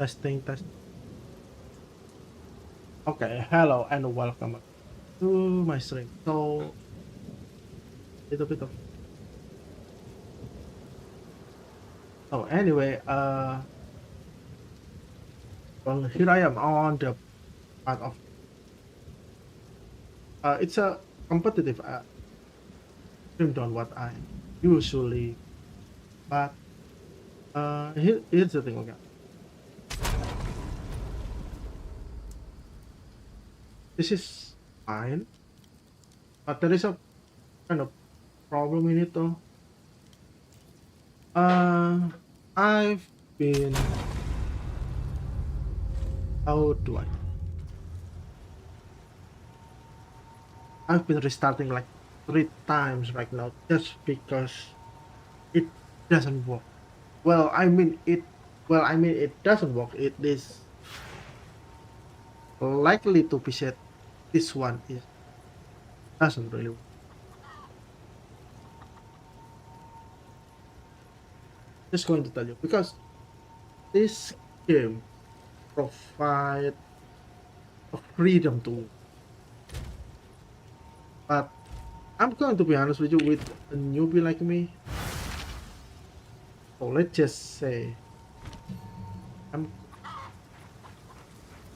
Testing, test. Okay, hello and welcome to my stream. So, little bit of. So anyway, well, here I am on the part of. It's a competitive stream on what I usually, but here's the thing. Okay, this is fine, but there is a kind of problem in it though. Uh, I've been. How do I? I've been restarting like 3 times right now just because it doesn't work. Well, I mean it. Well, I mean it doesn't work. It is likely to be said this one is doesn't really work. Just going to tell you because this game provide a freedom to, but I'm going to be honest with you with a newbie like me. So let's just say I'm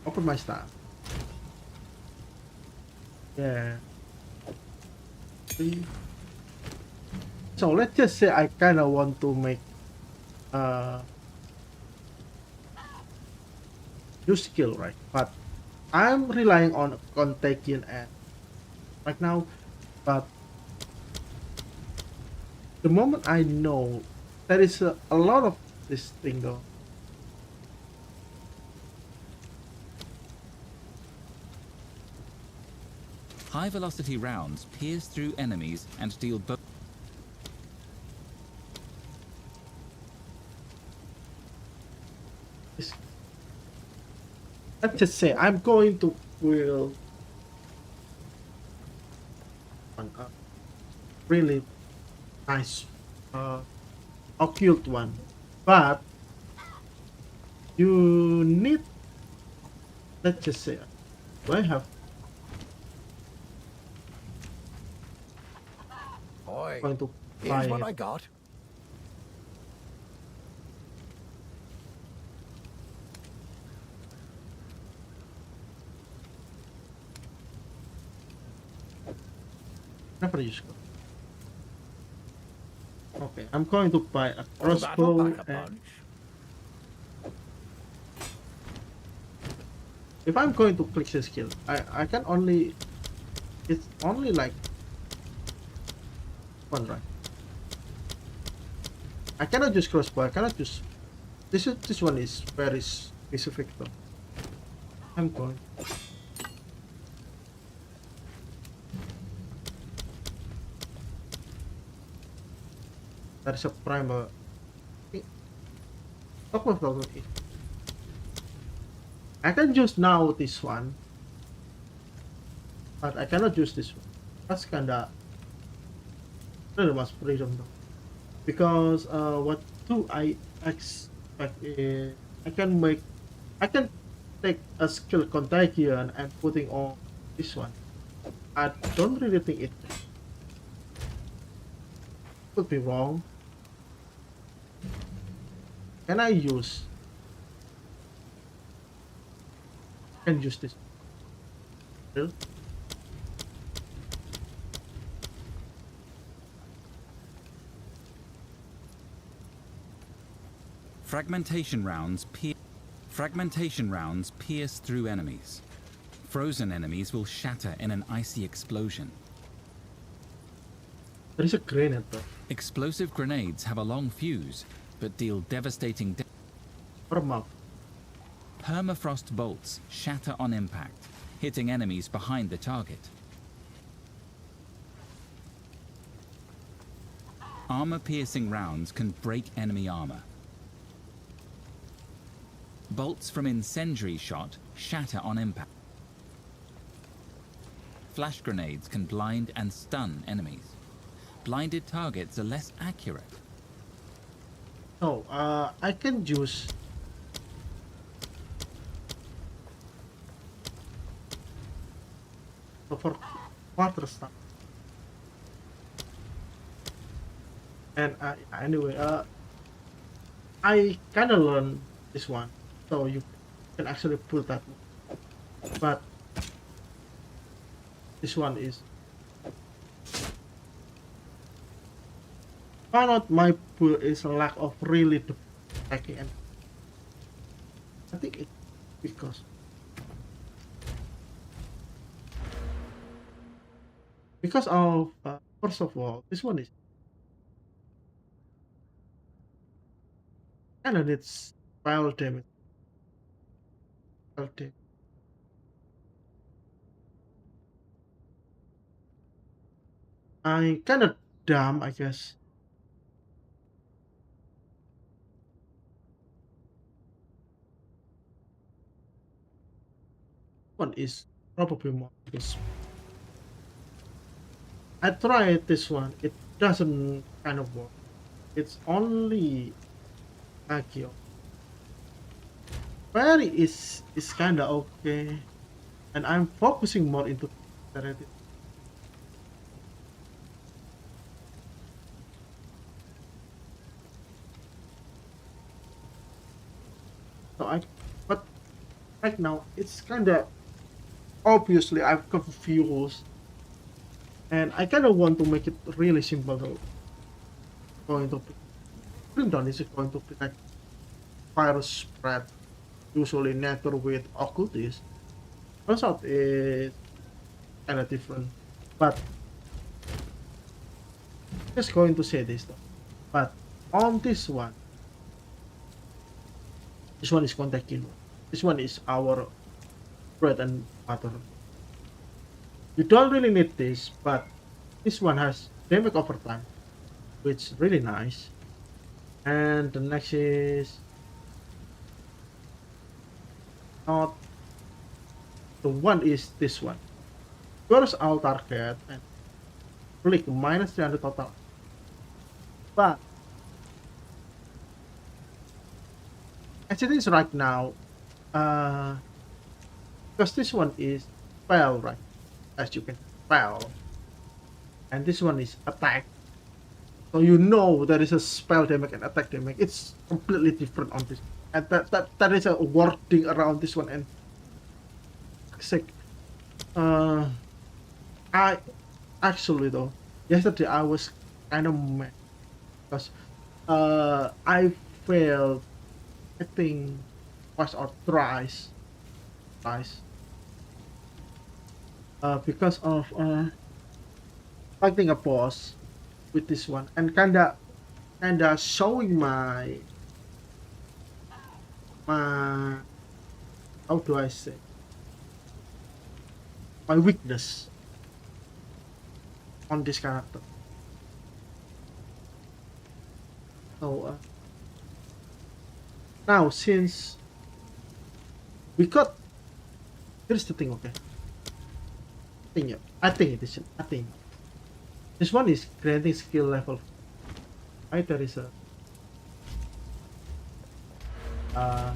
open my stuff. Yeah. See? So let's just say I kind of want to make uh new skill, right? But I'm relying on contagion and right now. But the moment I know there is a lot of this thing though. High-velocity rounds pierce through enemies and deal both. This, let's just say I'm going to build one really nice occult one, but you need, let's just say, do I have Oi, going to here's what buy I got. never use gun. Okay, I'm going to buy a Oh, that'll crossbow, pack a and punch. if I'm going to click the skill, I can only, it's only like one, right? I cannot use crossbow. I cannot use this one is very specific though. I'm going. That is a primer. Talk about it. I can use now this one, but I cannot use this one. That's kinda really much freedom though. Because what do I expect is I can take a skill contagion and putting on this one. I don't really think it could be wrong. Can I use can use this skill? Fragmentation rounds pierce through enemies. Frozen enemies will shatter in an icy explosion. There is a grenade though. Explosive grenades have a long fuse, but deal devastating damage. Or a map. Permafrost bolts shatter on impact, hitting enemies behind the target. Armor-piercing rounds can break enemy armor. Bolts from incendiary shot shatter on impact. Flash grenades can blind and stun enemies. Blinded targets are less accurate. So I can use for quarter stuff. And anyway, I kind of learned this one, so you can actually put that. But this one is why not my pool is a lack of really the attacking, and I think it's because of first of all, this one is kind of needs spell damage. Spell damage. I kind of dumb, I guess. One is probably more because I tried this one. It doesn't kind of work. It's only Agio. Fairy is kind of okay, and I'm focusing more into narrative. So but right now it's kind of obviously I'm confused, and I kind of want to make it really simple. Though going to Crimson is going to be like virus spread, usually nature with occultist. Turns out it's kind of different, but just going to say this though. But on this one is contact killer. This one is our bread and butter. You don't really need this, but this one has damage over time, which is really nice. And the next is not the one is this one. First our target and click minus 300 total. But as it is right now, uh, because this one is spell, right? As you can spell, and this one is attack. So you know there is a spell damage and attack damage. It's completely different on this, and that is a wording around this one. And like, uh, I actually though yesterday I was kind of mad because I failed I think twice or thrice because of fighting a boss with this one and kinda showing my how do I say my weakness on this character. So now since we got here's the thing, okay? I think it is. I think this one is granting skill level. Right, there is a uh,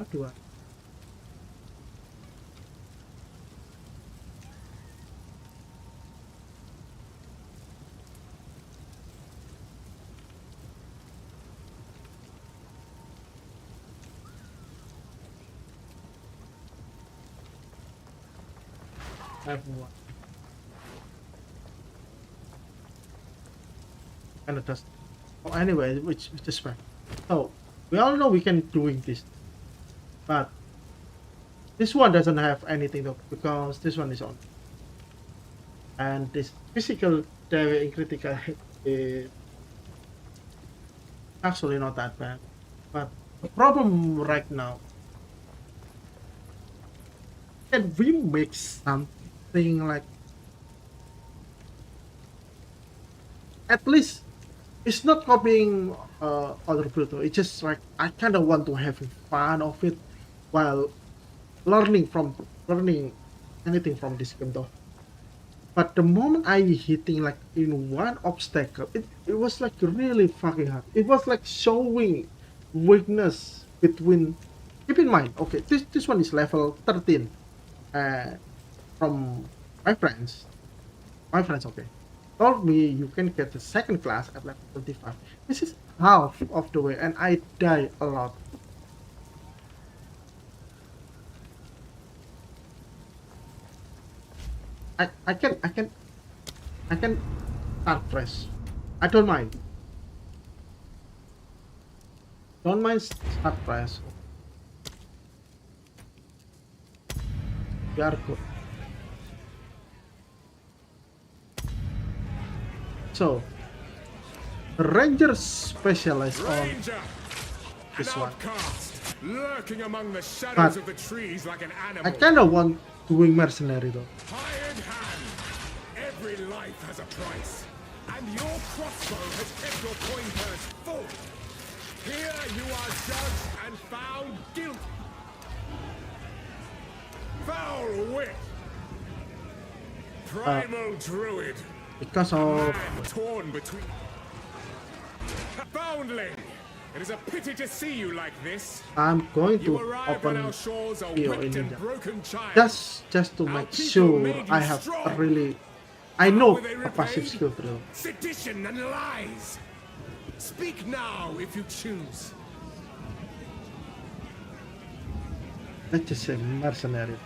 what do I? I have one. And it does. Oh, anyway, which is fine. So we all know we can doing this, but this one doesn't have anything though because this one is on, and this physical damage in critical hit is actually not that bad. But the problem right now, can we make something like at least it's not copying other Pluto. It's just like I kind of want to have fun of it while learning anything from this game though. But the moment I hitting like in one obstacle, it was like really fucking hard. It was like showing weakness between. Keep in mind, okay, this one is level 13. From my friends, okay, told me you can get the second class at level 25. This is half of the way, and I die a lot. I can start fresh. I don't mind. Don't mind start fresh. We are good. So the ranger specialized on Ranger, an this one. outcast, lurking among the shadows But of the trees like an I animal. kind of want doing mercenary though. Iron hand. Every life has a price, and your crossbow has kept your coin purse full. Here you are judged and found guilty. Foul wit. Primal druid. Because of Man torn between. Foundling. It is a pity to see you like this. I'm going You to arrived on open our shores a PO whipped in and Ninja. broken child. Just to Our make people sure made you I have strong. a really I How know were they a passive repaid? skill drill. Sedition and lies. Speak now if you choose. Let's just say mercenary.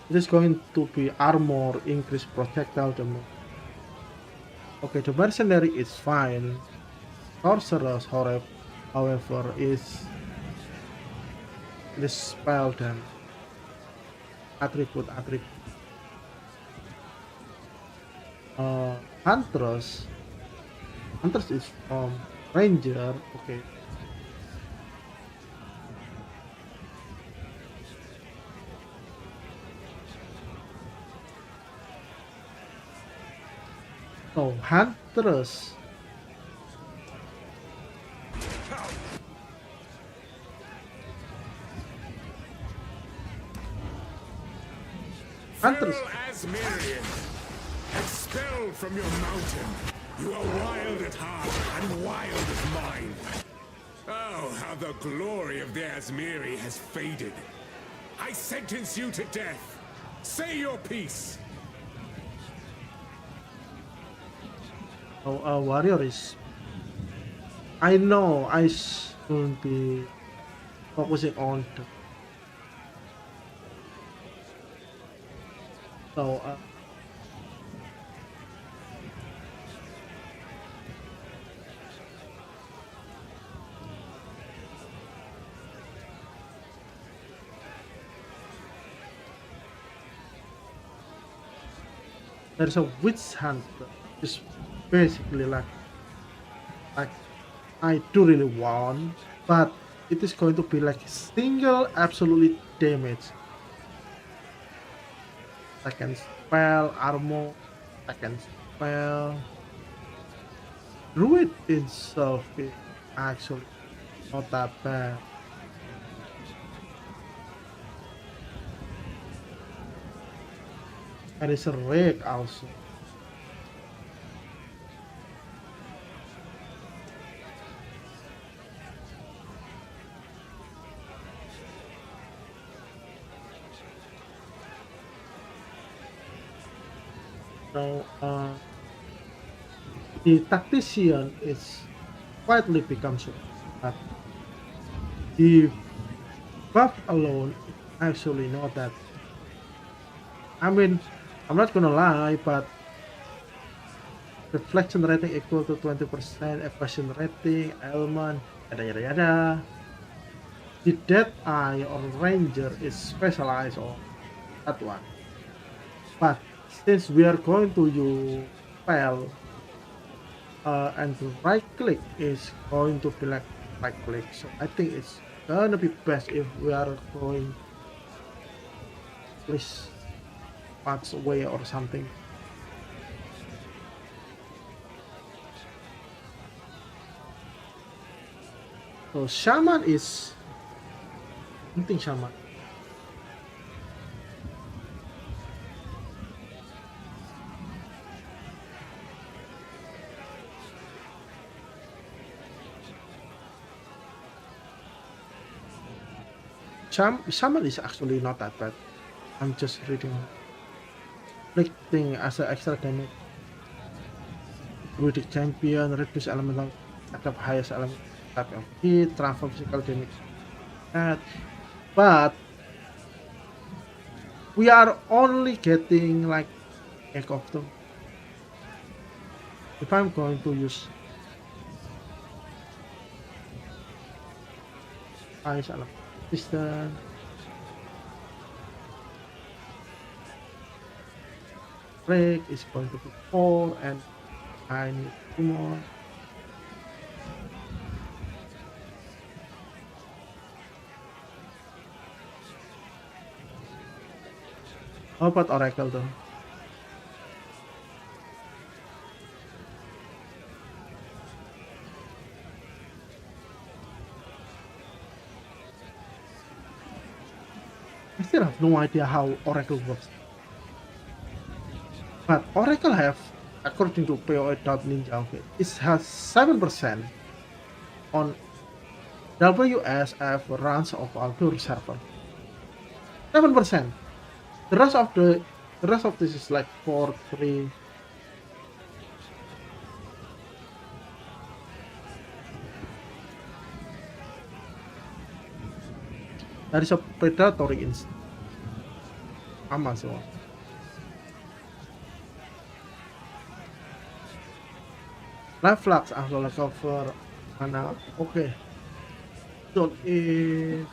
It is going to be armor, increase projectile damage. Okay, the mercenary is fine. Sorceress, however, is the spell damage. Attribute. Huntress. Huntress is from Ranger. Okay. So Huntress. Huntress. Phil Asmirian, expelled from your mountain. You are wild at heart and wild of mind. Oh, how the glory of the Asmiri has faded. I sentence you to death. Say your piece. So warrior is. I know I should be focusing on. So there's a witch hunter. It's basically like I do really want, but it is going to be like single absolutely damage. Second spell, armor, second spell. Druid itself is actually not that bad. And it's a rake also. So the tactician is quietly becomes but the buff alone is actually not that. I mean, I'm not gonna lie, but reflection rating equal to 20%, evasion rating, ailment, yada yada yada. The Dead Eye or Ranger is specialized on that one. But since we are going to use spell, and the right click is going to be like right click, so I think it's gonna be best if we are going this much away or something. So shaman is something shaman. Shaman is actually not that bad. I'm just reading. Thing as an extra damage. Druidic champion, reduce elemental attack highest element type of hit, transfer physical damage. That. But we are only getting like egg of them. If I'm going to use highest element distance, break is going to be 4 and I need 2 more. How about Oracle though? I still have no idea how Oracle works. But Oracle have, according to POE.ninja, okay, it has 7% on WSF runs of Altur server. 7%. The rest of this is like 4, 3. That is a predatory instinct. Sama semua. Life flux also cover mana. Okay. So I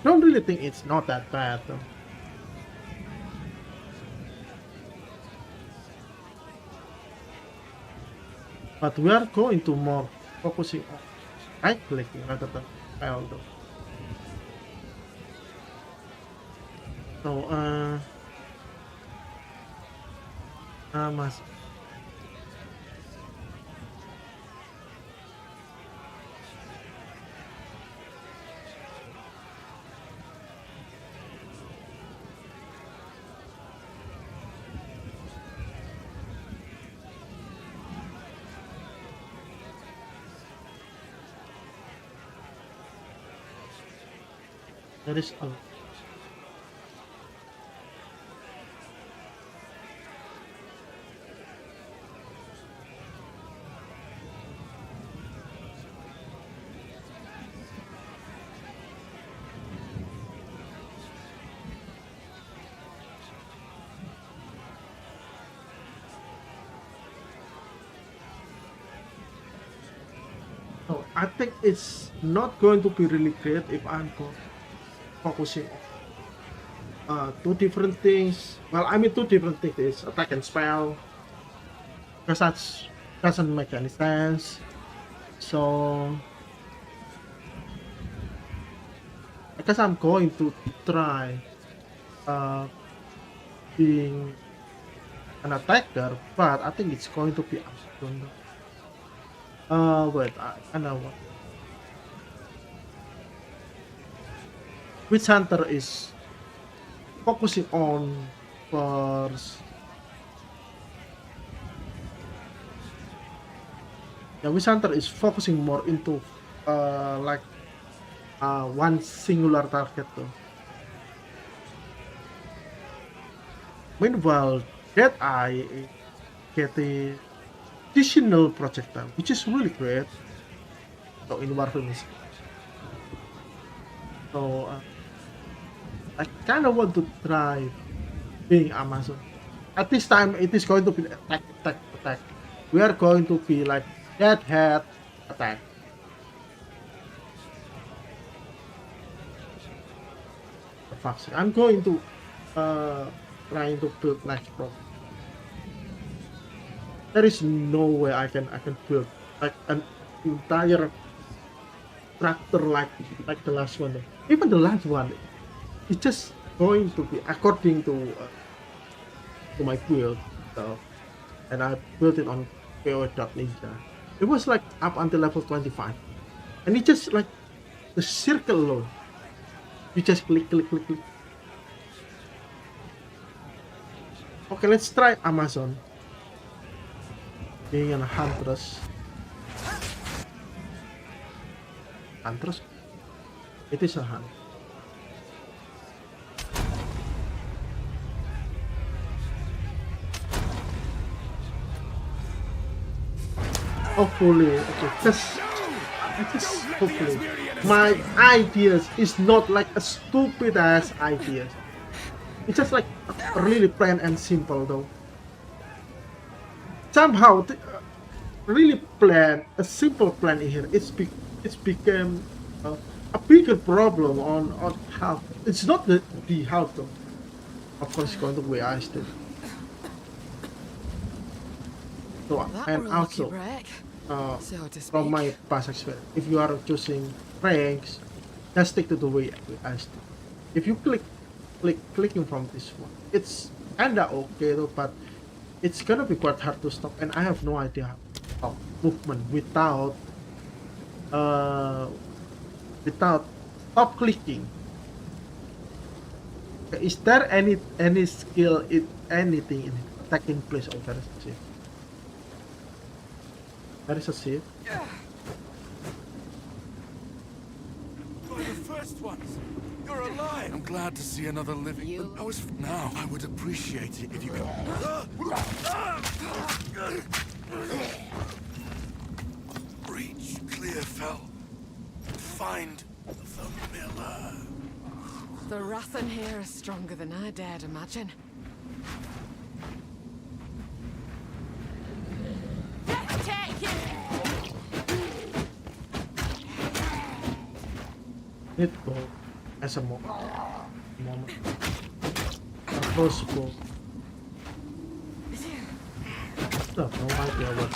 don't really think it's not that bad though. But we are going to more focusing on right clicking rather than spell though. So mas there is a so I think it's not going to be really great if I'm focusing on 2 different things. Well, I mean 2 different things is attack and spell. Because that doesn't make any sense. So I guess I'm going to try being an attacker, but I think it's going to be Amazon. Wait, I know what. Witch Hunter is focusing on first. Yeah, Witch Hunter is focusing more into like one singular target though. Meanwhile, Dead Eye is getting additional projectile, which is really great. So in Warframe is So I kind of want to try being Amazon. At this time, it is going to be attack, attack, attack. We are going to be like dead head attack. The fuck? I'm going to trying to build next pro. There is no way I can build like an entire tractor like the last one. Even the last one, it's just going to be according to my build. So, and I built it on PO.ninja. It was like up until level 25, and it just like the circle alone. You just click, click, click, click. Okay, let's try Amazon. Being a huntress. Huntress? It is a hunt. Hopefully, okay, just hopefully, my ideas is not like a stupid ass ideas. It's just like really plain and simple though. Somehow, really plan a simple plan here. It's become a bigger problem on how. It's not the how though. Of course, it's going to be iced. So That and were a lucky also break, so to from speak. my past experience, if you are choosing ranks, just stick to the way I stick. If you clicking from this one, it's kinda okay though, but it's gonna be quite hard to stop, and I have no idea how movement uh without stop clicking. Is there any skill in anything in taking place? Oh, there is a shift. There is a shift. You're the first ones. You're alive. I'm glad to see another living. You- I was now. I would appreciate it if you could. Reach Clearfell. Find the miller. The wrath in here is stronger than I dared imagine. Take it! Need go as a moment. A close go. No idea what.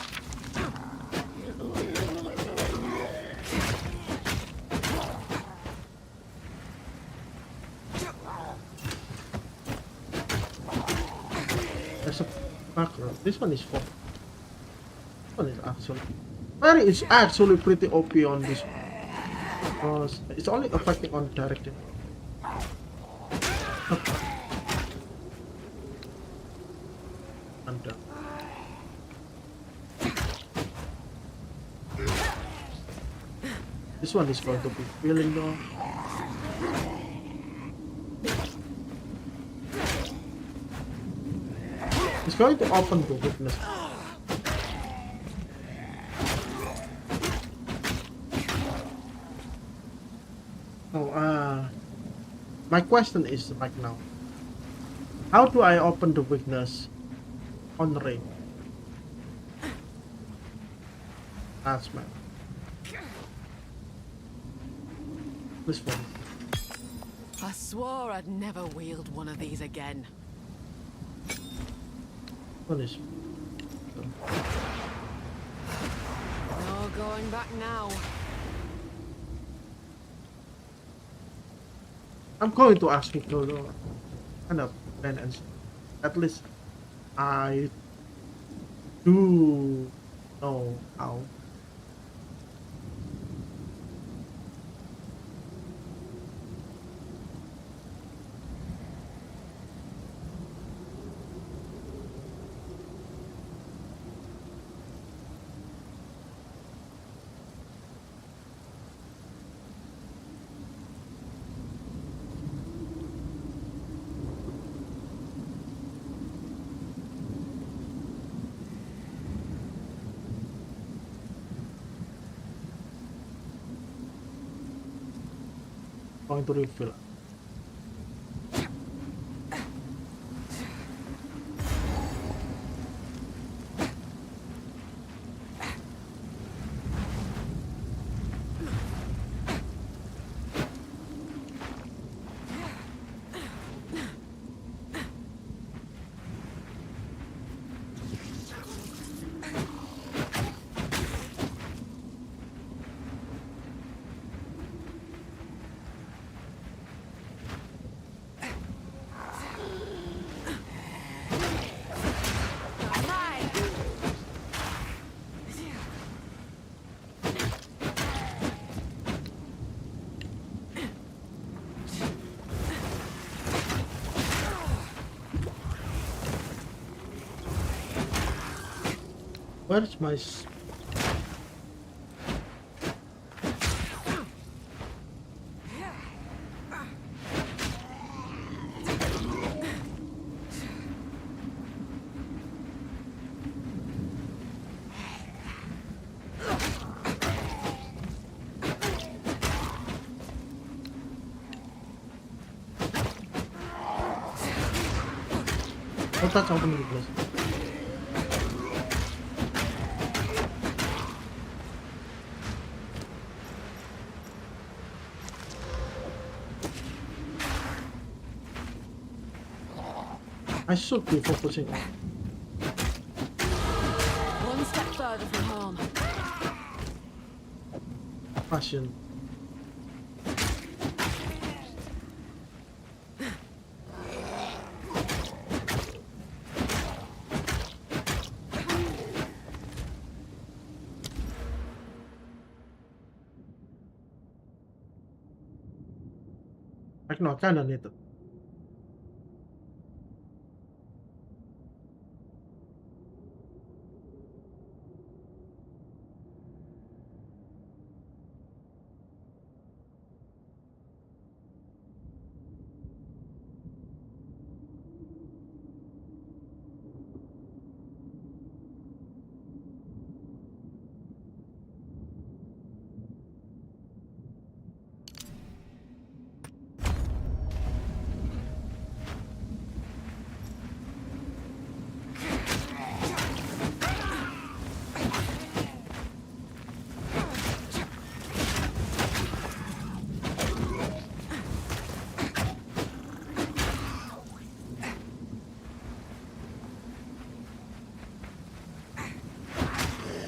There's a macro. This one is for. This one is actually. Very is actually pretty OP on this one. Because it's only affecting on direction. Under. This one is going to be feeling though. It's going to open the weakness. Oh, my question is right now, how do I open the weakness on ring? That's man. This one. I swore I'd never wield one of these again. What is? No going back now. I'm going to ask people though. Kind of plan and at least I do know how. going to refill. Where's my oh, that's automatic place. I should be focusing on One step further from home. passion. Like no, kinda need it.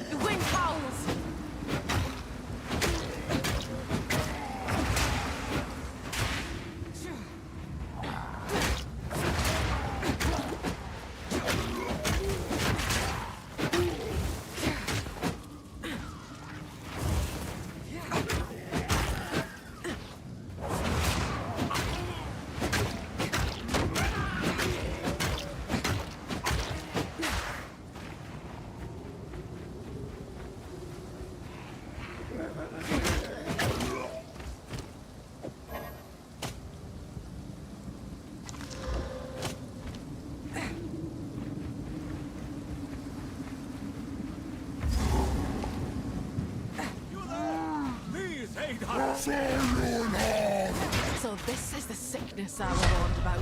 The wind howls. Please aid us! So this is the sickness I warned about.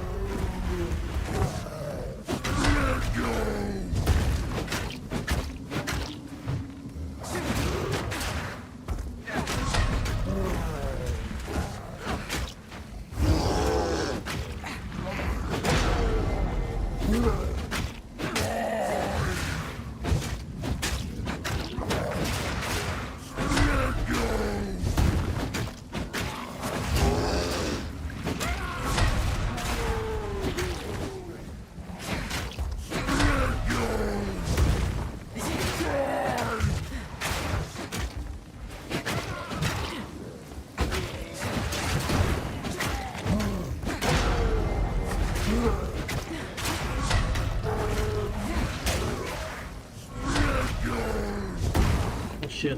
Oh shit.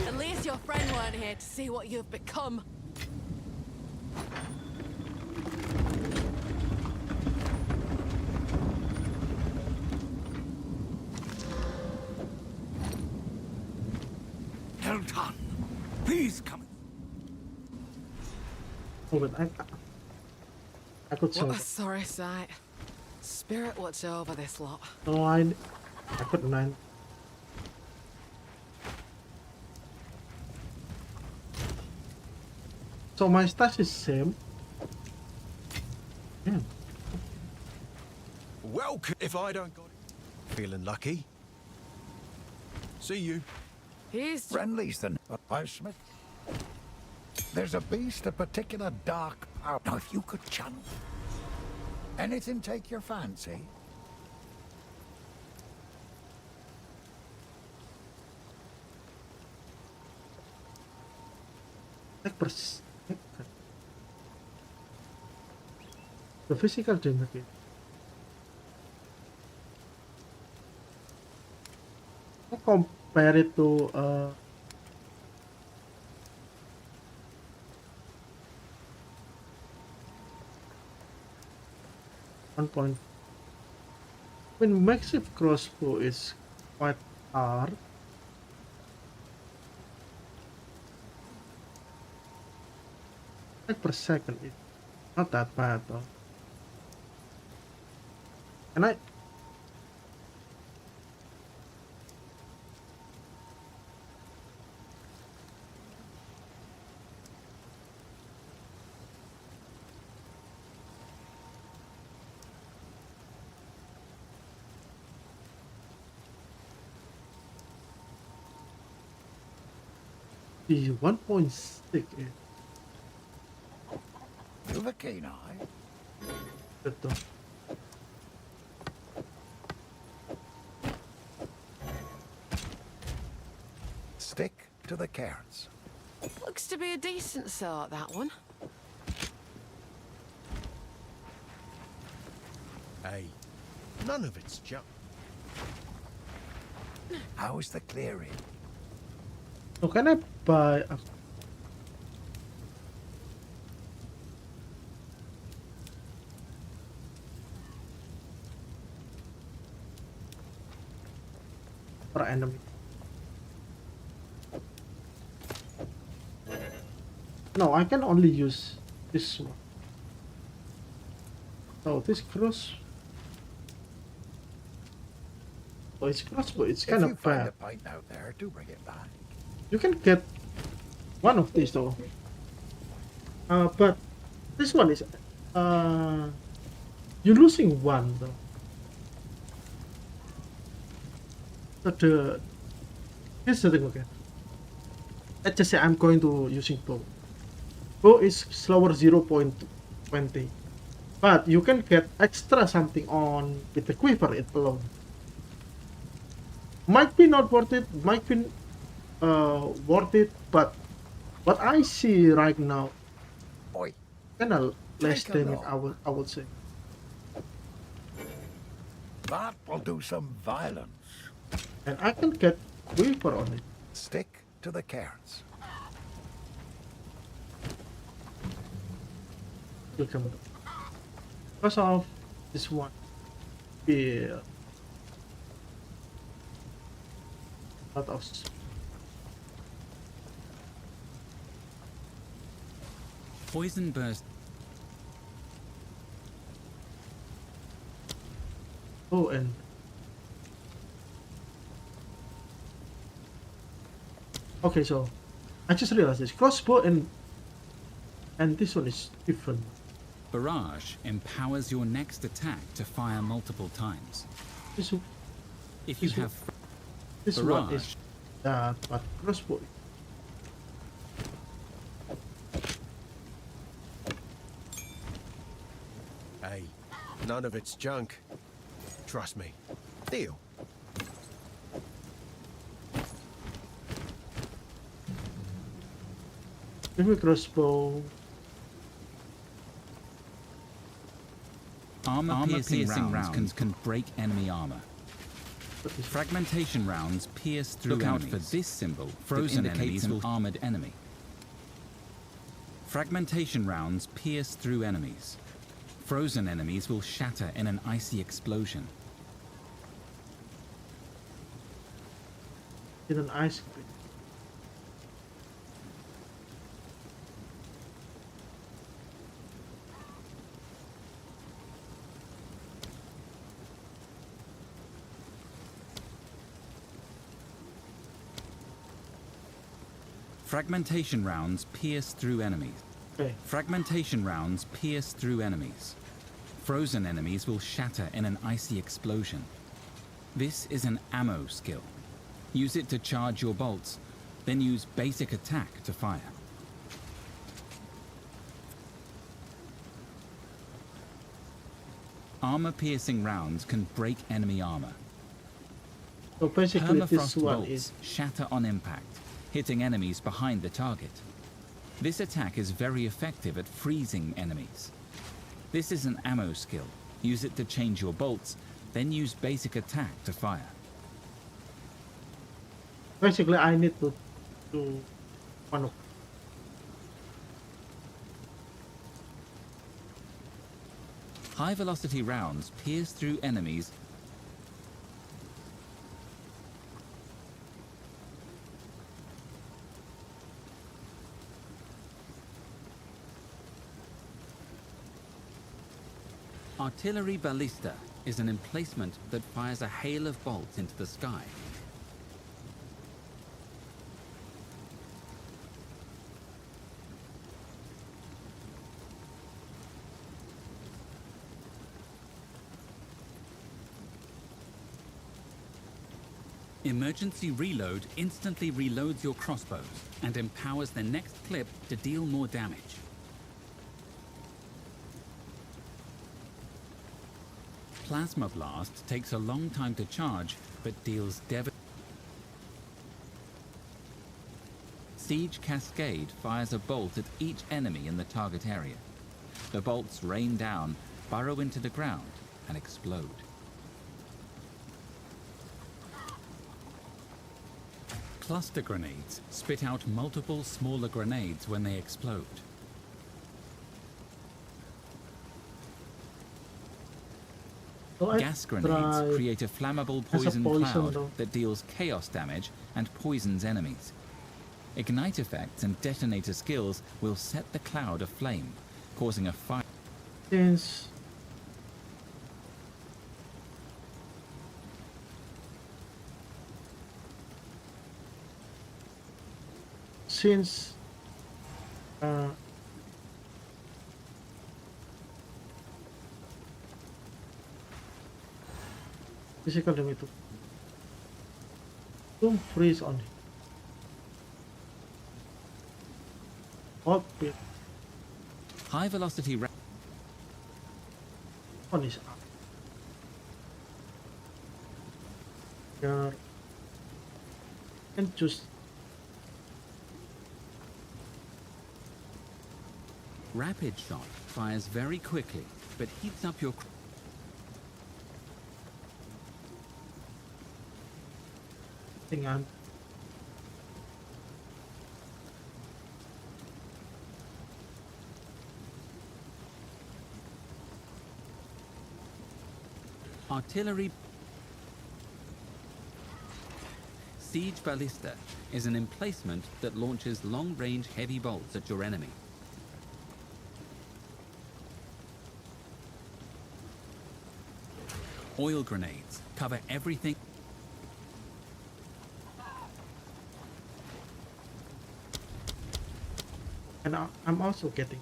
At least your friend weren't here to see what you've become. Well done. Please come. Oh, but I could What a sell. sorry sight. Spirit watch over this lot. No, I couldn't. So my stats is same. Yeah. Welcome. If I don't got it. Feeling lucky. See you. He's Friendlies then, but by Smith. There's a beast of particular dark power. Now, if you could channel anything take your fancy? The physical damage. Compare it to 1 point. When massive crossbow is quite hard. Per second, it's not that bad though. And I the 1.6 is You've a keen eye. good though. Stick to the carrots. looks to be a decent sort, that one. Hey, none of it's junk. How's the clearing? So can I buy a per enemy? No, I can only use this one. So this cross. Oh, it's crossbow. It's kind If you of find bad. a pint out there, do bring it back. You can get one of these though. But this one is you're losing one though. But here's the thing, okay. Let's just say I'm going to using bow. Bow is slower 0.20, but you can get extra something on with the quiver it alone. Might be not worth it, might be worth it, but what I see right now, Oi, kind of less Take a damage. look. I would say. that will do some violence. And I can get quiver on it. Stick to the carrots. Welcome. Because of this one, yeah, lot of Poison burst. oh, and okay, so I just realized this crossbow and this one is different. Barrage empowers your next attack to fire multiple times. This If you Is- have this one Barrage. is that, but crossbow. Hey, none of it's junk. Trust me. Deal. Give me crossbow. armor-piercing rounds can break enemy armor. What is Fragmentation rounds pierce through Look out for this symbol. Frozen enemies will armored enemy. Fragmentation rounds pierce through enemies. Frozen enemies will shatter in an icy explosion. in an ice cream? Fragmentation rounds pierce through enemies. Okay. Fragmentation rounds pierce through enemies. Frozen enemies will shatter in an icy explosion. This is an ammo skill. Use it to charge your bolts, then use basic attack to fire. Armor-piercing rounds can break enemy armor. So basically, this Permafrost one bolts is shatter on impact, hitting enemies behind the target. This attack is very effective at freezing enemies. This is an ammo skill. Use it to change your bolts, then use basic attack to fire. basically I need to do one of High-velocity rounds pierce through enemies. Artillery ballista is an emplacement that fires a hail of bolts into the sky. Emergency reload instantly reloads your crossbows and empowers the next clip to deal more damage. Plasma Blast takes a long time to charge, but deals devastating. Siege Cascade fires a bolt at each enemy in the target area. The bolts rain down, burrow into the ground, and explode. Cluster grenades spit out multiple smaller grenades when they explode. Gas grenades create a flammable poison cloud that deals chaos damage and poisons enemies. Ignite effects and detonator skills will set the cloud aflame, causing a fire. Since physical damage to freeze only. Okay. High velocity One is up. Here and choose rapid shot fires very quickly, but heats up your. thing on. Artillery. Siege Ballista is an emplacement that launches long-range heavy bolts at your enemy. Oil grenades cover everything. And I'm also getting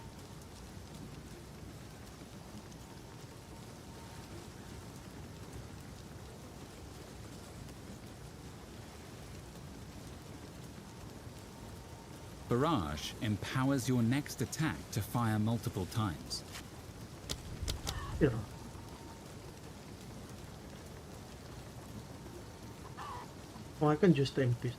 Barrage empowers your next attack to fire multiple times. here. Oh, I can just empty.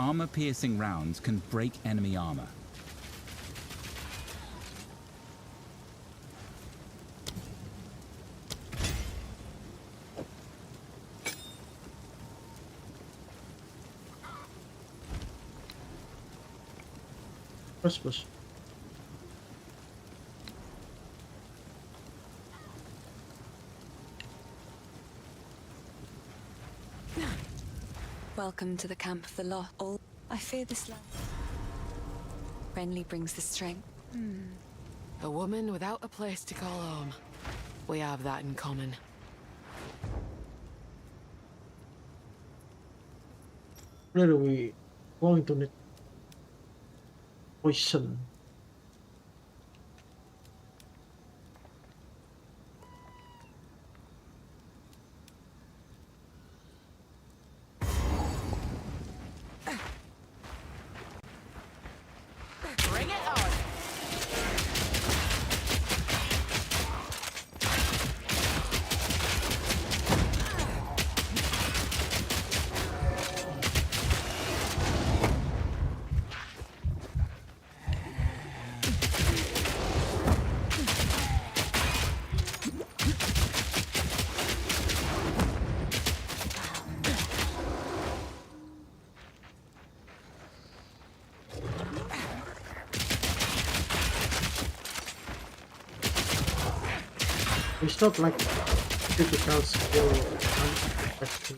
Armor-piercing rounds can break enemy armor. First push. Welcome to the camp of the lost. All I fear this land. Friendly brings the strength. A woman without a place to call home. We have that in common. Where are we going to need poison? Bring it on! It's not like critical skill. Unexpected.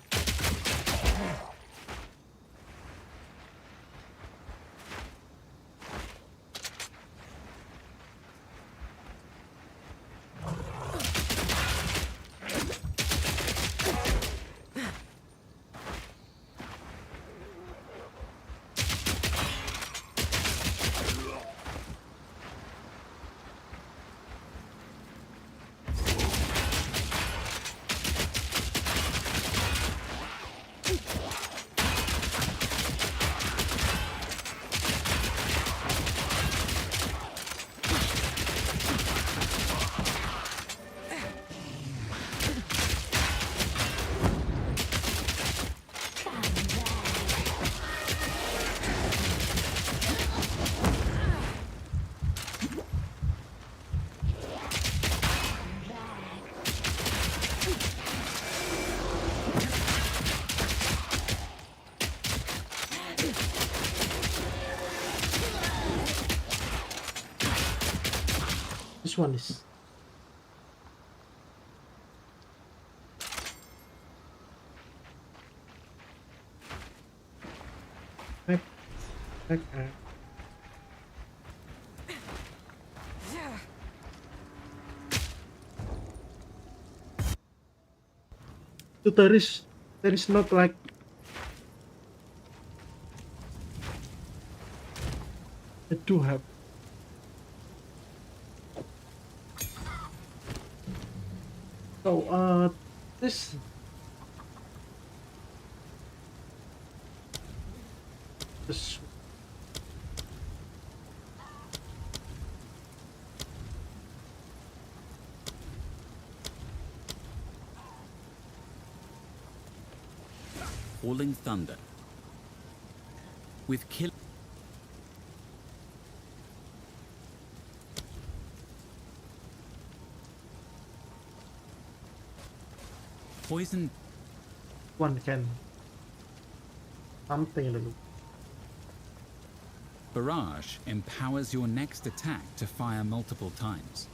This one is back, back, so there is not like I do have. So this this Falling Thunder. With kill. Poison. one can something a little. Barrage empowers your next attack to fire multiple times.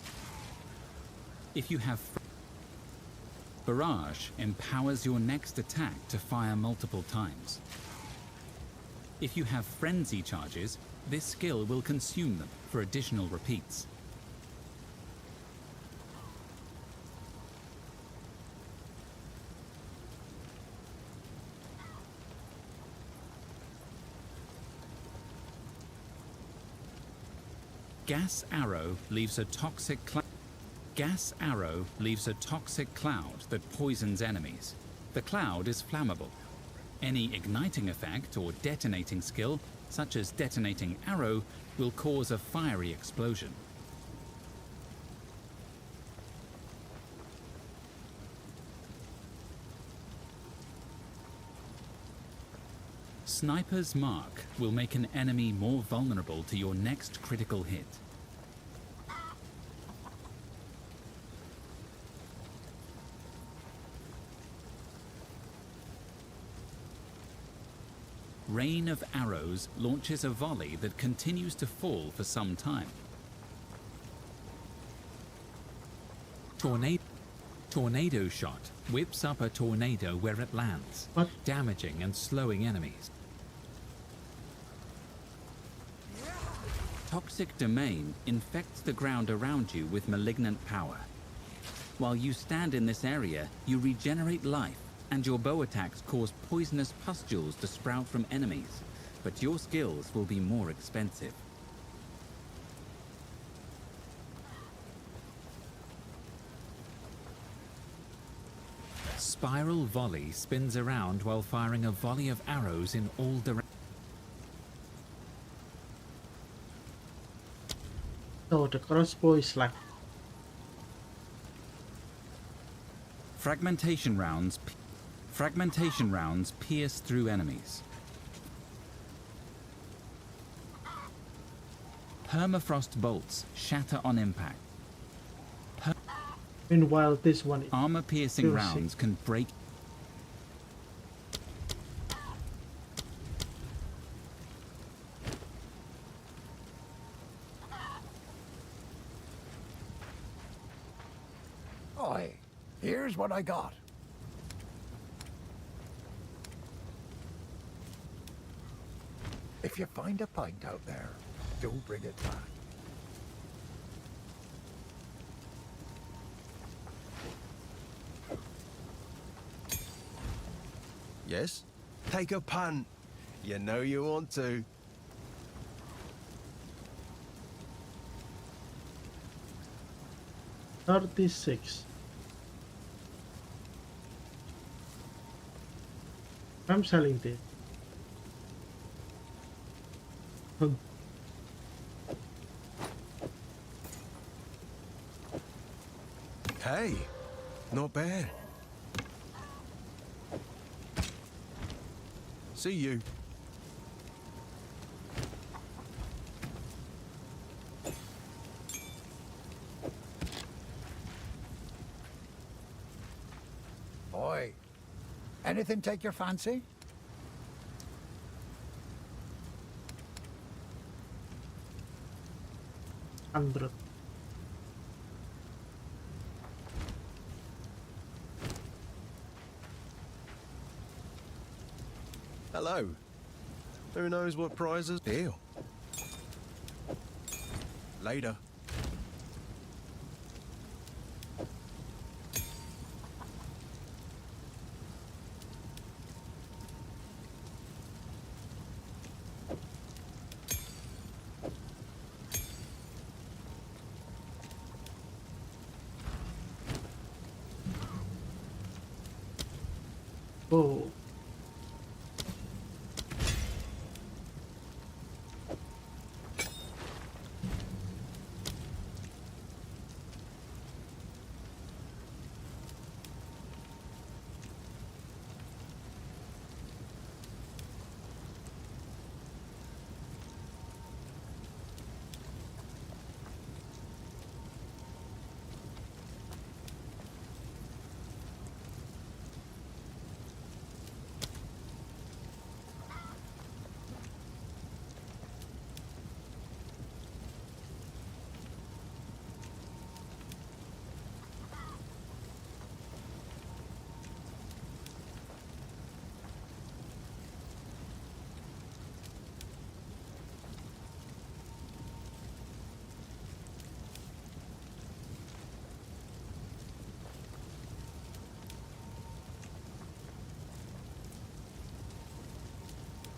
If you have Barrage empowers your next attack to fire multiple times. If you have frenzy charges, this skill will consume them for additional repeats. Gas arrow leaves a toxic cloud. Gas arrow leaves a toxic cloud that poisons enemies. The cloud is flammable. Any igniting effect or detonating skill, such as detonating arrow, will cause a fiery explosion. Sniper's Mark will make an enemy more vulnerable to your next critical hit. Rain of Arrows launches a volley that continues to fall for some time. Tornado Shot whips up a tornado where it lands, What? damaging and slowing enemies. Toxic Domain infects the ground around you with malignant power. While you stand in this area, you regenerate life, and your bow attacks cause poisonous pustules to sprout from enemies, but your skills will be more expensive. Spiral Volley spins around while firing a volley of arrows in all directions. So the crossbow is like Fragmentation rounds pierce through enemies. Permafrost bolts shatter on impact. meanwhile this one is Armor-piercing piercing. rounds can break. Oi, here's what I got. If you find a pint out there, do bring it back. Yes? Take a punt. You know you want to. $36. I'm selling this. Hey, not bad. See you. Oi, anything take your fancy? $100. Hello. Who knows what prizes? Deal. Later. Oh,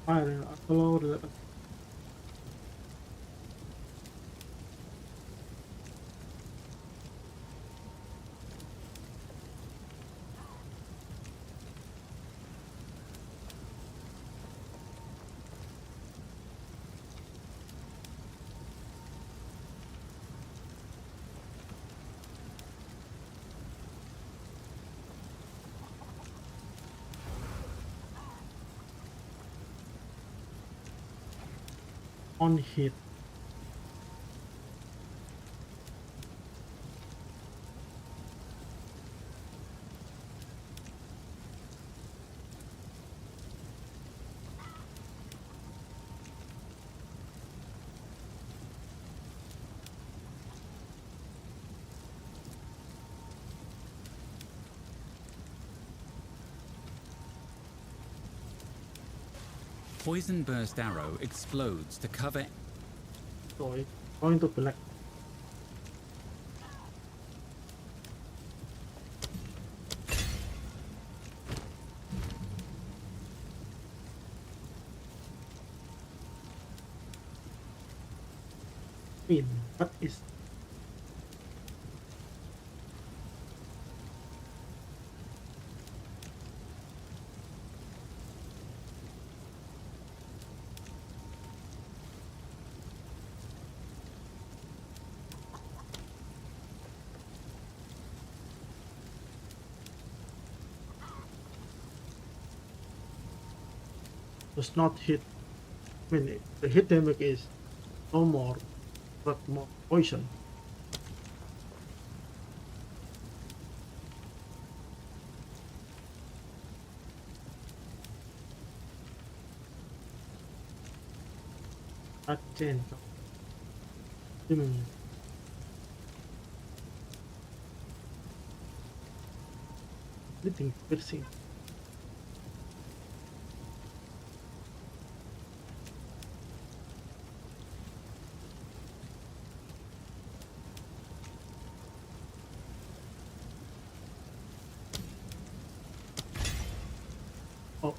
fire upload. On hit. Poison burst arrow explodes to cover. So it's going to black. What is does not hit? I mean, the hit damage is no more, but more poison. Attento. Anything piercing. Oh.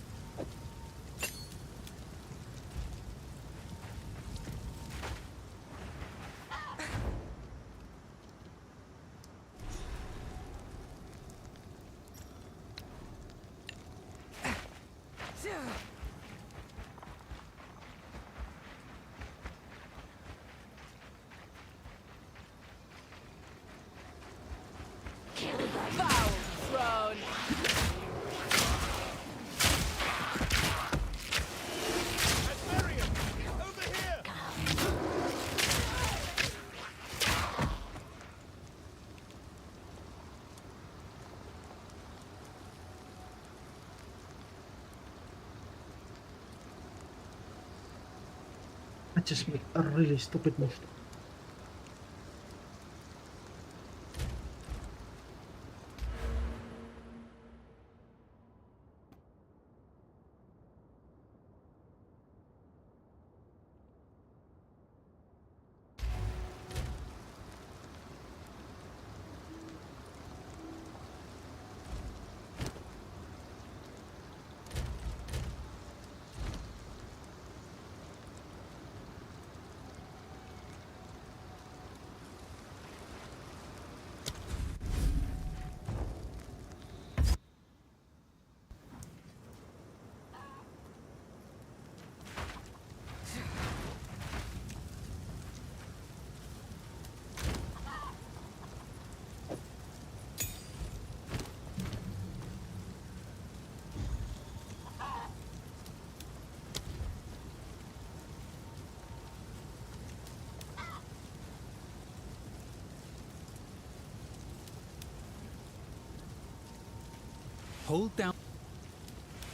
Foul thrown. I just make a really stupid move.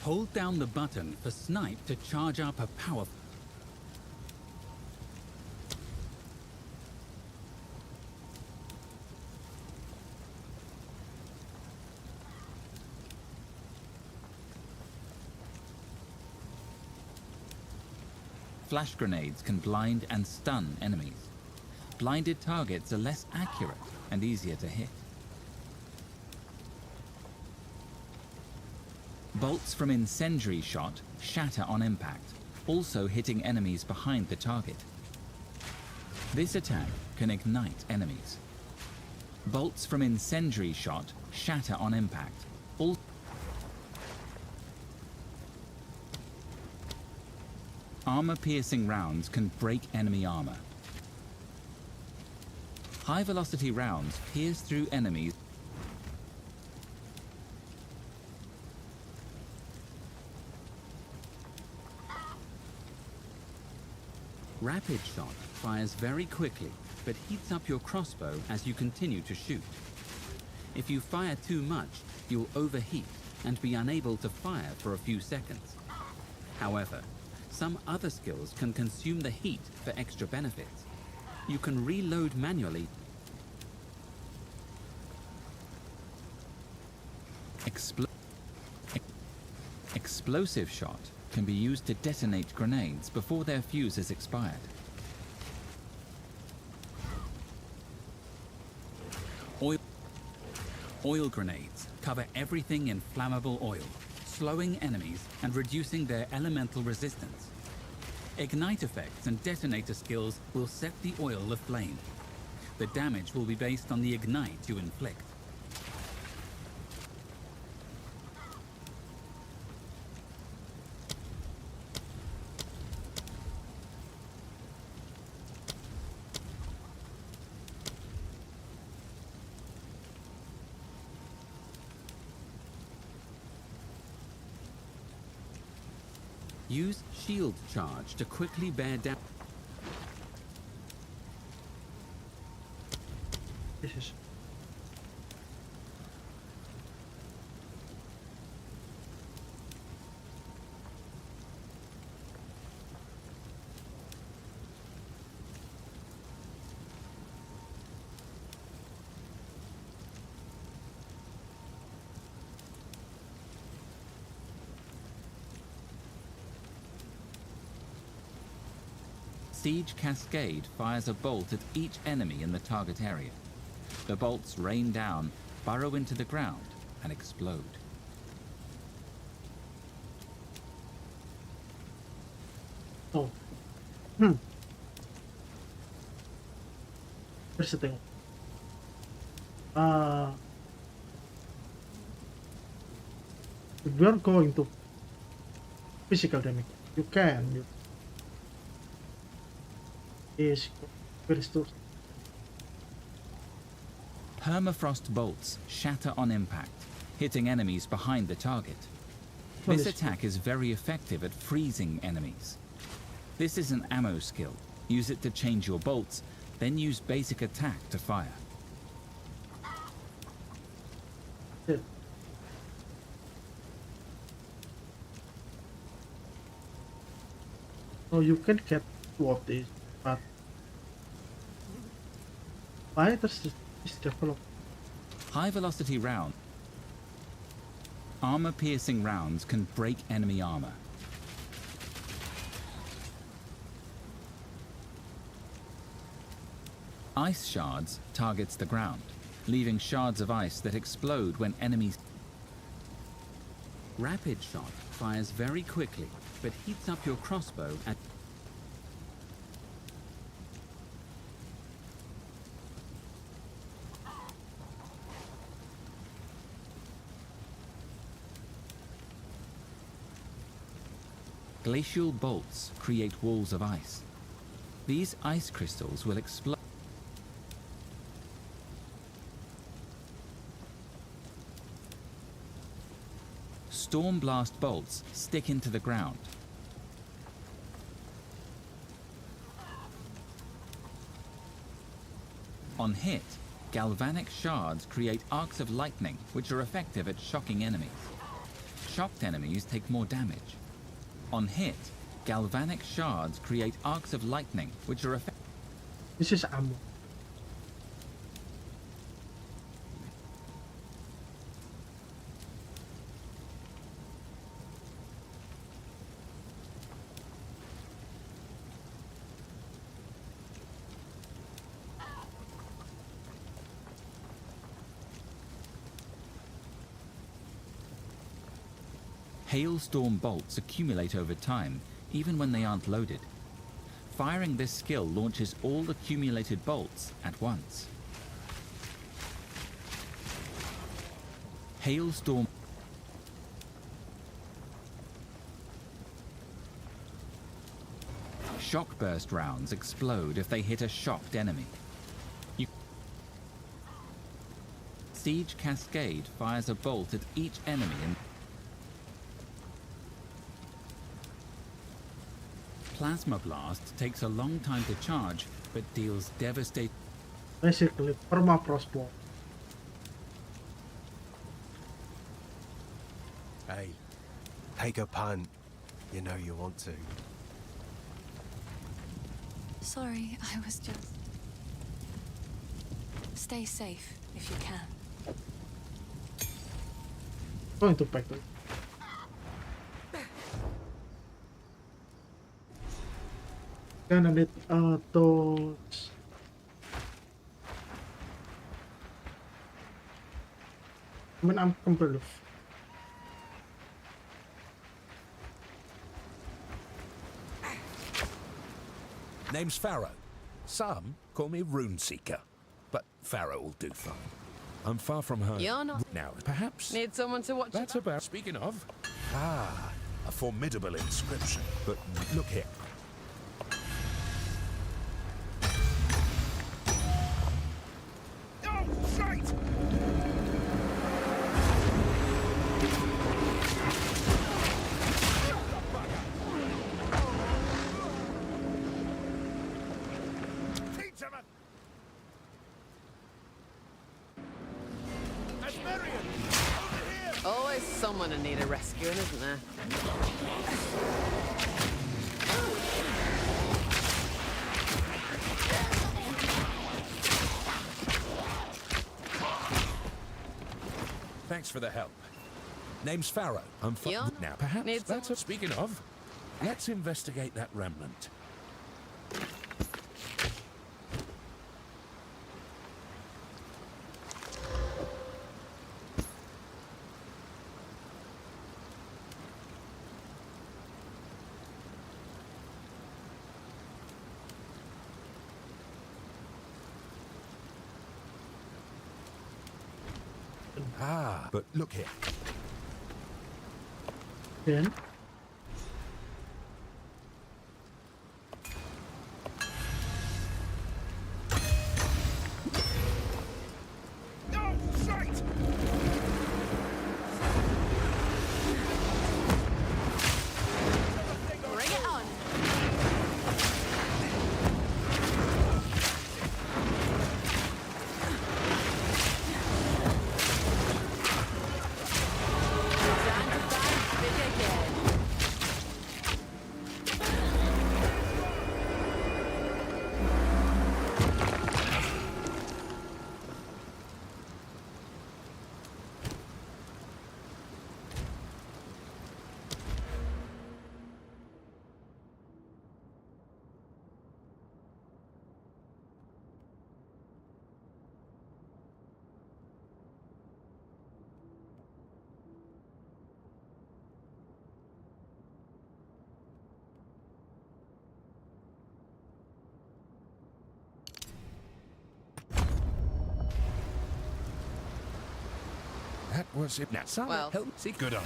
Hold down the button for snipe to charge up a powerful. Flash grenades can blind and stun enemies. Blinded targets are less accurate and easier to hit. Bolts from incendiary shot shatter on impact, also hitting enemies behind the target. This attack can ignite enemies. Bolts from incendiary shot shatter on impact. Armor-piercing rounds can break enemy armor. High-velocity rounds pierce through enemies. Rapid shot fires very quickly, but heats up your crossbow as you continue to shoot. If you fire too much, you'll overheat and be unable to fire for a few seconds. However, some other skills can consume the heat for extra benefits. You can reload manually. Explosive shot can be used to detonate grenades before their fuse is expired. Oil grenades cover everything in flammable oil, slowing enemies and reducing their elemental resistance. Ignite effects and detonator skills will set the oil aflame. The damage will be based on the ignite you inflict. Use shield charge to quickly bear down. This is Siege Cascade fires a bolt at each enemy in the target area. The bolts rain down, burrow into the ground, and explode. oh. Here's the thing. If we are going to physical damage, you can. Is very strong. Permafrost bolts shatter on impact, hitting enemies behind the target. This attack is very effective at freezing enemies. This is an ammo skill. Use it to change your bolts, then use basic attack to fire. Yeah. So you can get two of these, but why does this develop? High velocity round. Armor piercing rounds can break enemy armor. Ice shards targets the ground, leaving shards of ice that explode when enemies. Rapid shot fires very quickly, but heats up your crossbow at. Glacial bolts create walls of ice. These ice crystals will explode. Stormblast bolts stick into the ground. On hit, galvanic shards create arcs of lightning, which are effective at shocking enemies. Shocked enemies take more damage. On hit, galvanic shards create arcs of lightning, which are effective. This is ammo. Hailstorm bolts accumulate over time, even when they aren't loaded. Firing this skill launches all accumulated bolts at once. Hailstorm. Shockburst rounds explode if they hit a shocked enemy. Siege Cascade fires a bolt at each enemy and Plasma Blast takes a long time to charge, but deals devastating. Basically, permafrost ball. Hey, take a punt. You know you want to. Sorry, I was just... Stay safe, if you can. Going to pack it. Gonna need those. I mean, I'm completely. Name's Pharaoh. Some call me Runeseeker, but Pharaoh will do fine. I'm far from home. You're not. Now, perhaps Need someone to watch that's it. about. Speaking of, a formidable inscription. But look here. Oh, shite! Peterman! Asmerian! Over here! Always someone in need of rescuing, isn't there? Thanks for the help. Name's Pharaoh. I'm Yeah. now. Perhaps Need that's a. Speaking of, let's investigate that remnant. But look here. Then No, shite! Bring it on. Time to fight big again. That was it. Now, some Well- help. See, good on.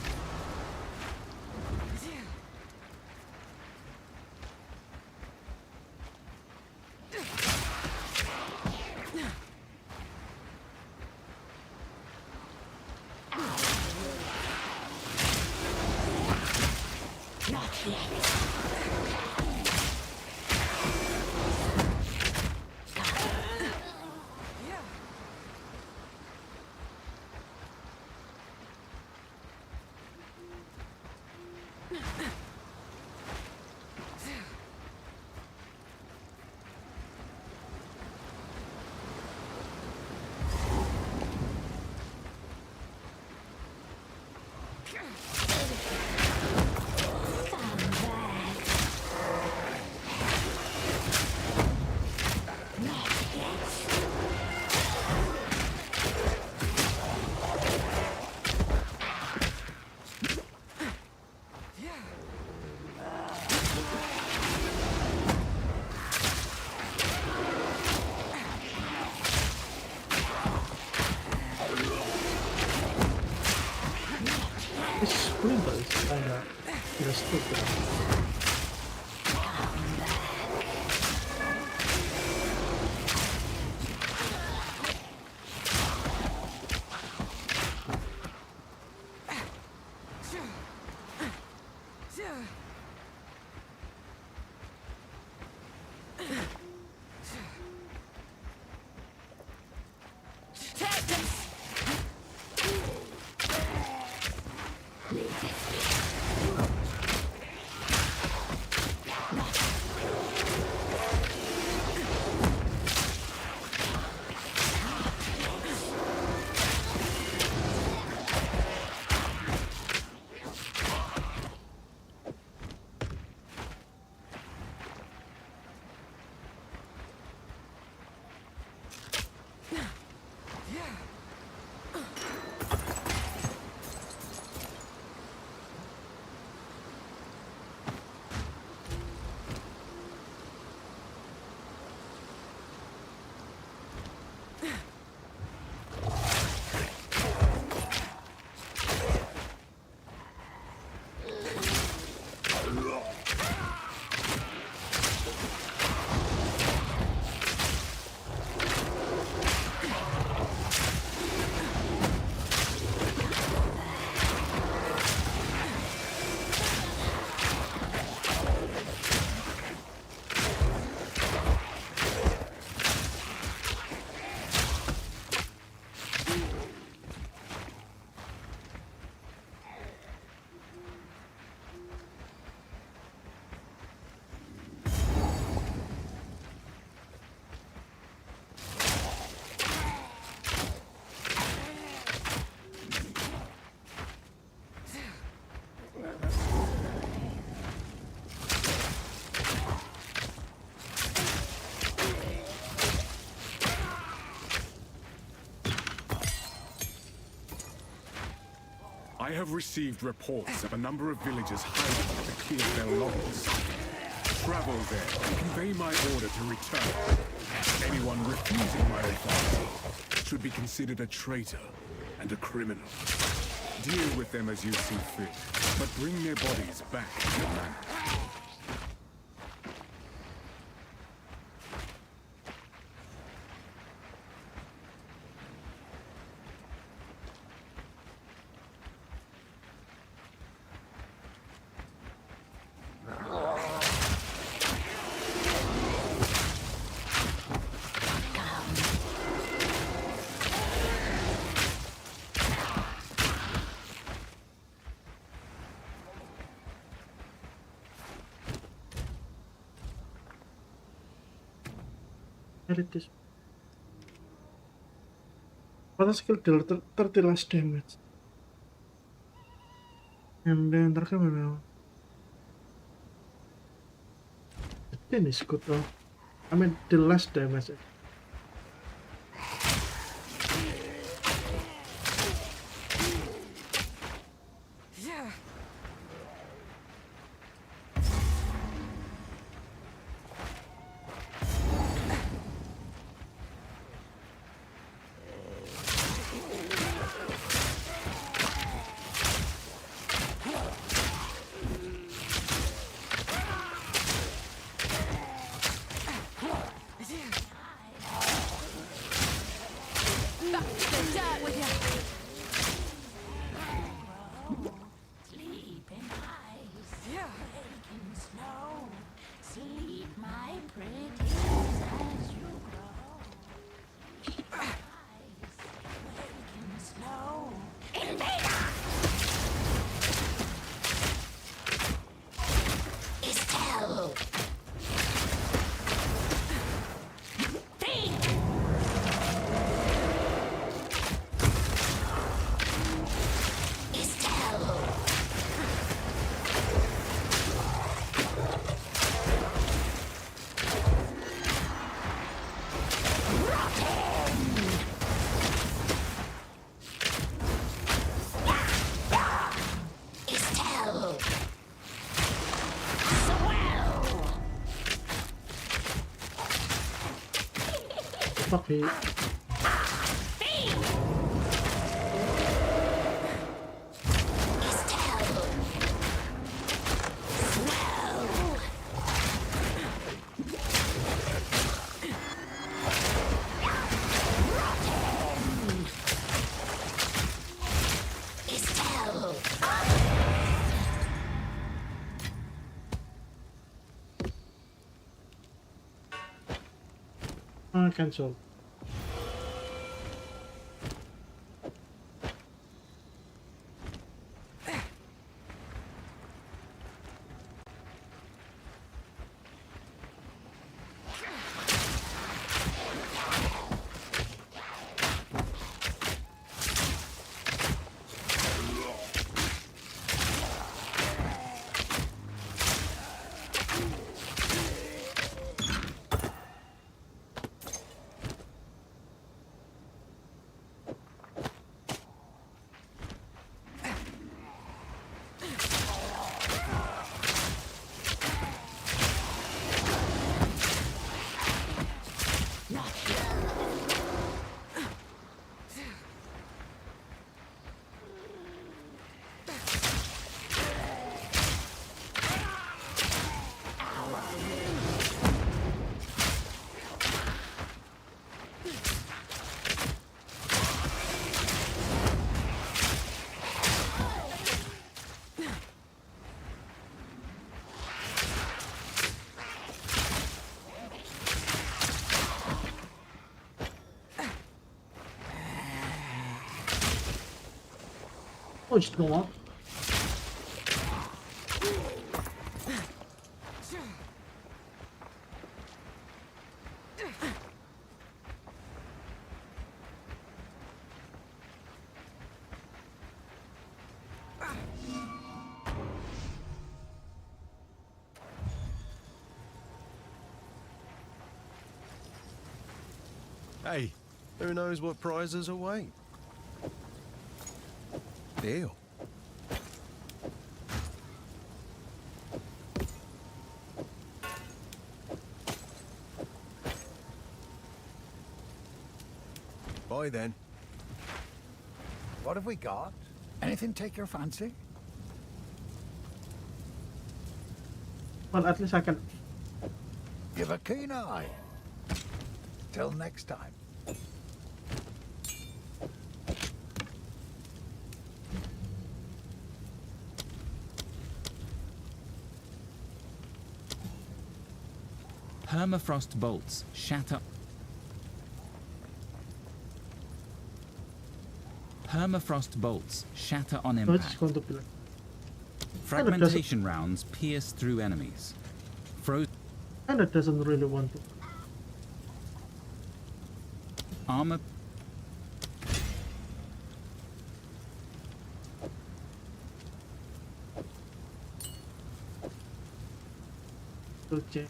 this splinter is kinda stupid. I have received reports of a number of villagers hiding to clear their lodges. Travel there and convey my order to return. Anyone refusing my authority should be considered a traitor and a criminal. Deal with them as you see fit, but bring their bodies back to the manor. Edit this. What skill deal 30 less damage. And then terakhir ini is good though. I mean the less damage. Fuck me. Cancel. Oh, just go up. Hey, who knows what prizes await? Deal. Bye then. What have we got? Anything take your fancy? Well, at least I can. Give a keen eye. Till next time. Permafrost bolts shatter. Permafrost bolts shatter on So it's impact. going to be like. Fragmentation rounds pierce through enemies. And it doesn't really want to. Armor. Okay.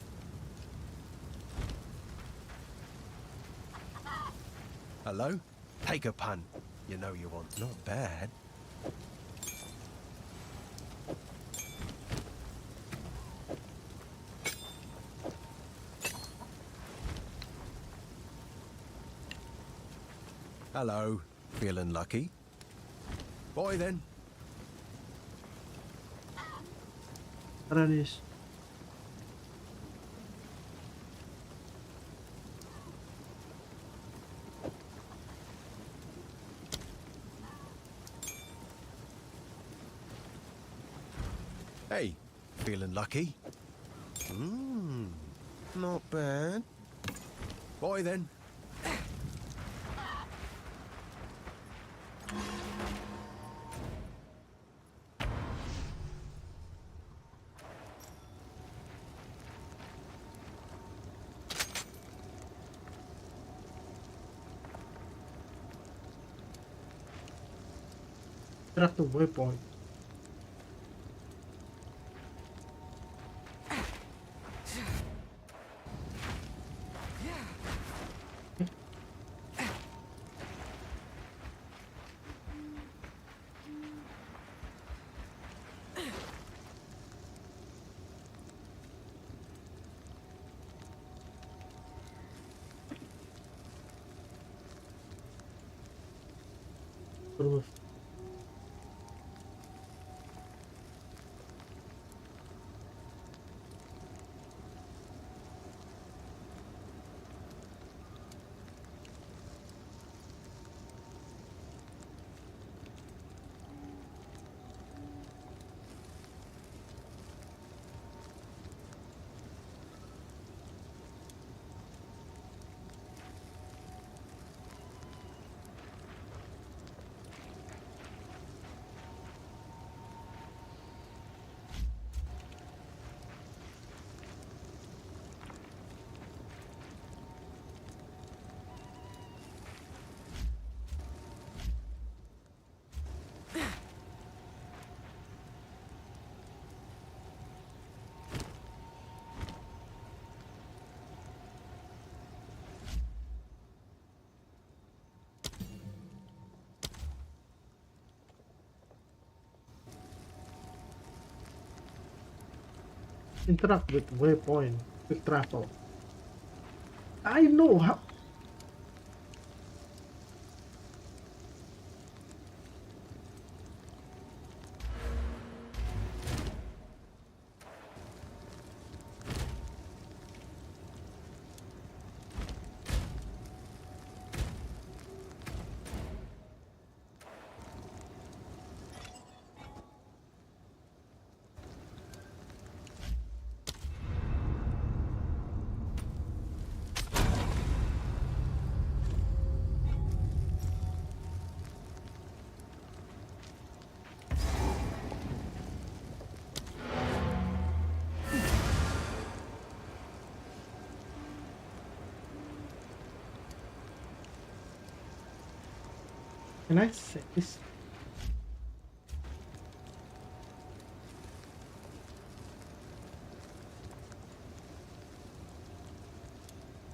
Hello? Take a pun. You know you want. Not bad. Hello. Feeling lucky? Bye then. Aranis. Hey, feeling lucky? Not bad. Bye then. Track the waypoint. Proof. Interact with waypoint. Quick travel. I know how. Can I say this?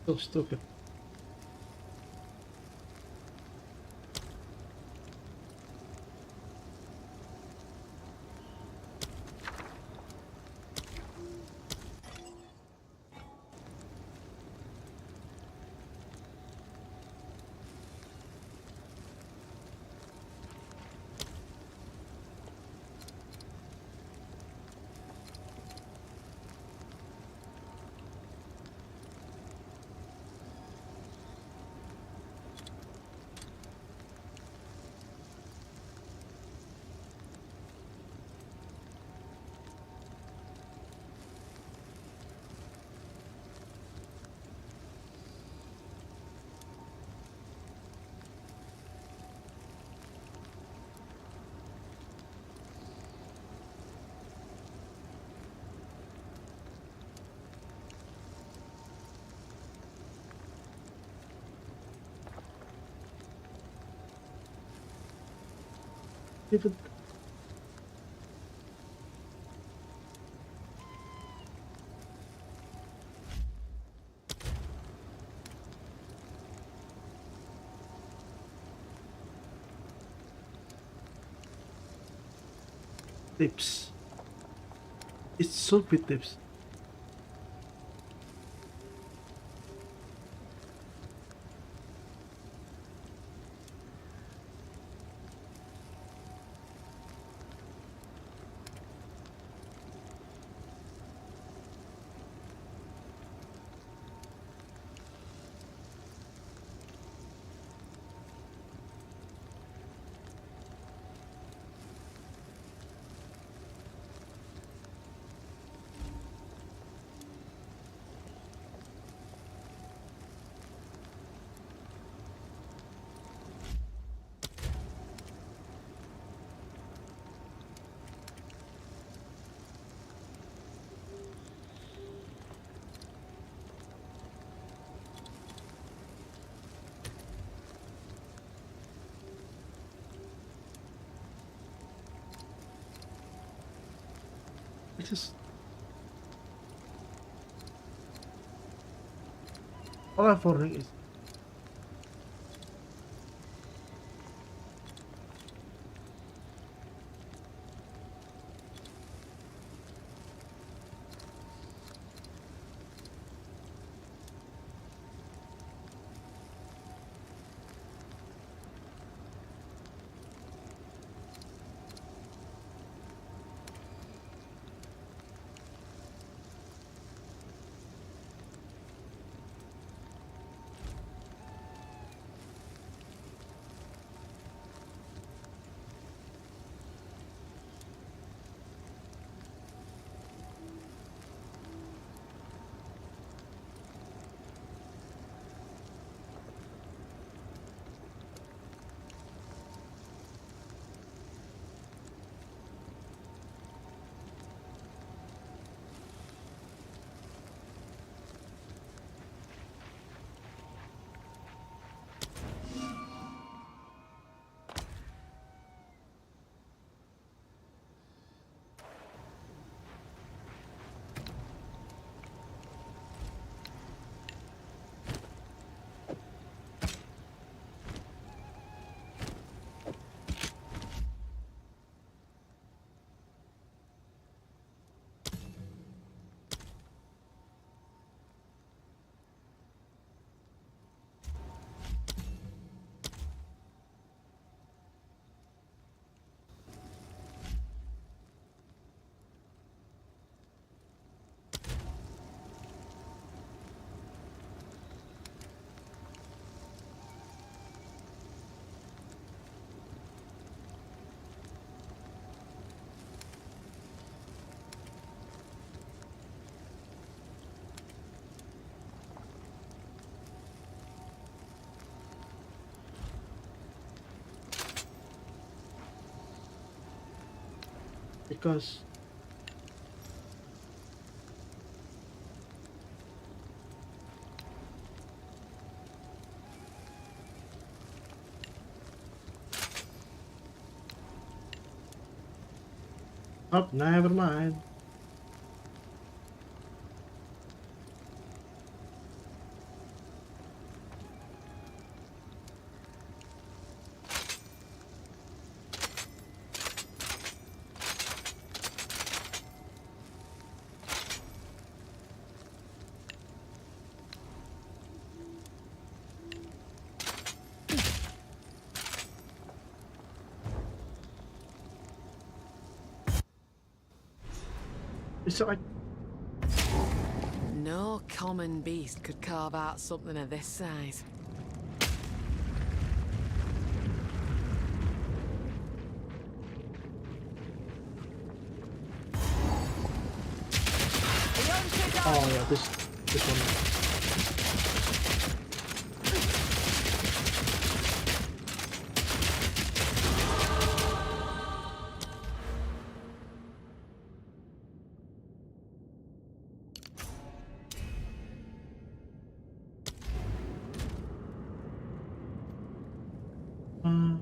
So stupid. Even tips. It should be tips. I just all I'm wondering is because oh, never mind. It's like No common beast could carve out something of this size. oh yeah, this one. Uh,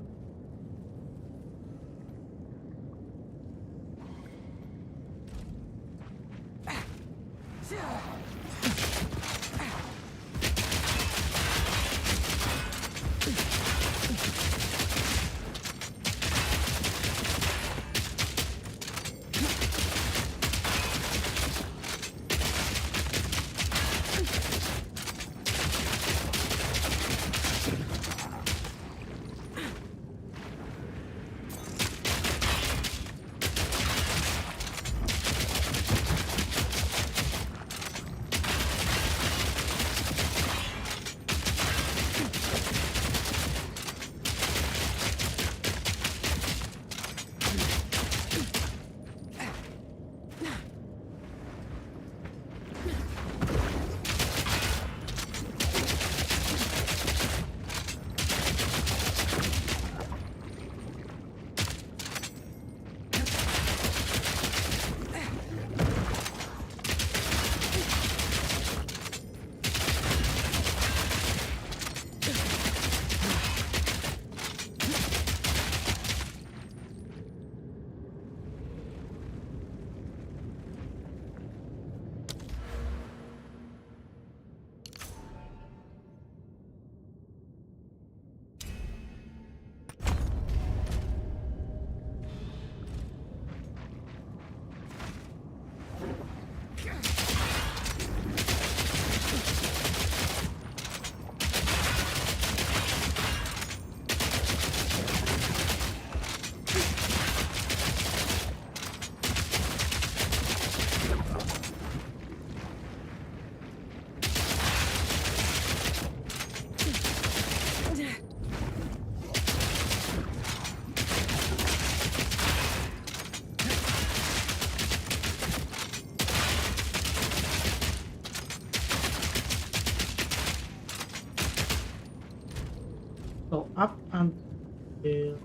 So up until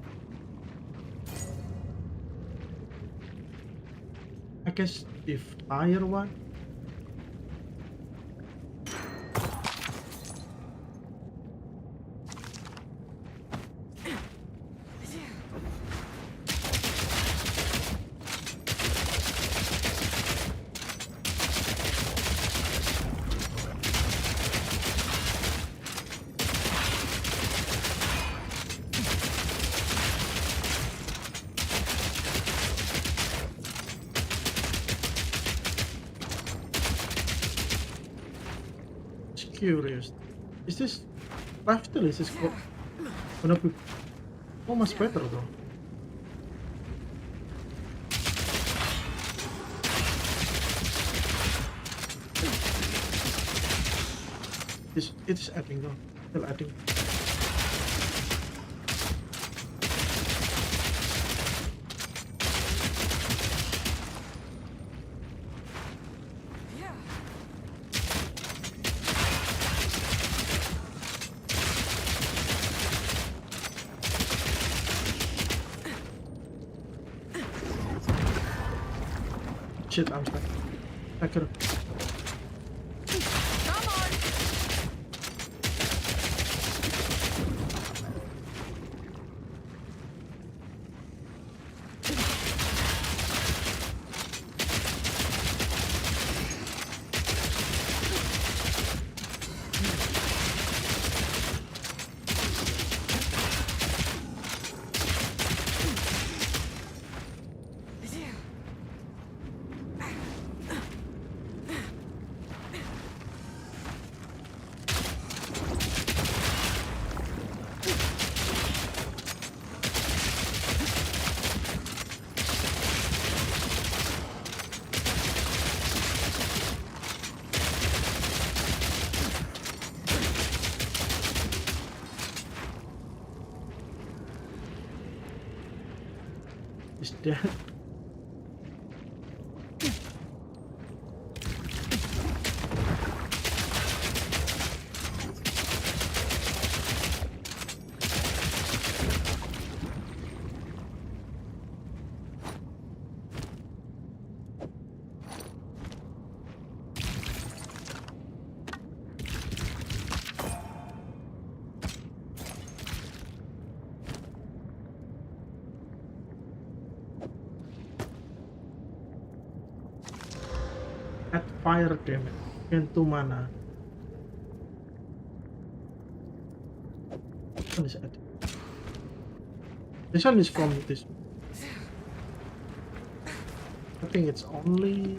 I guess the fire one. Just curious. Is this rifle? Is this gonna be so much better though? It's adding though. Still adding. Shit, I'm stuck. I could've. Is dead. Add fire damage and 2 mana. This one is added. This one is from this. I think it's only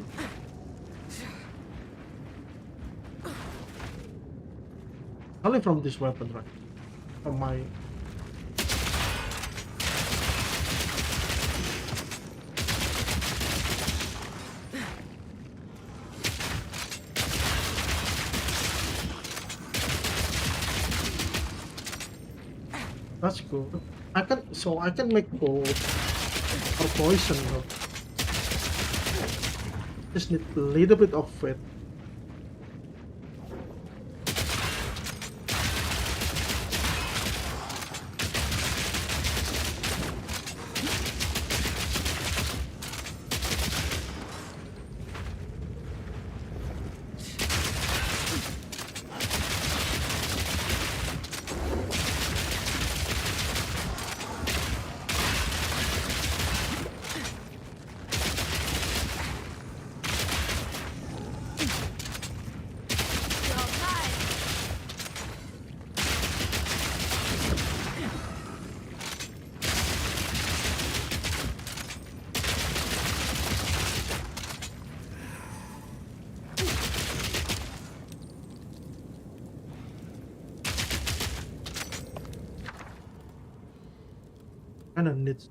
from this weapon, right? From my That's good. I can make cold or poison though. Just need a little bit of it. Kinda needs.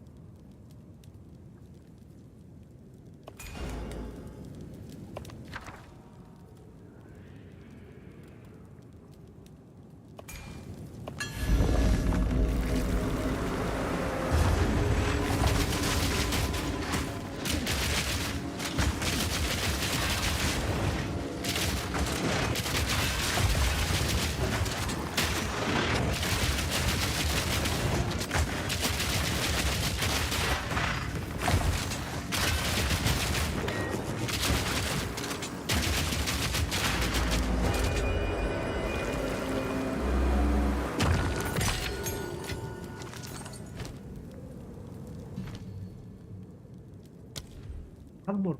Armor.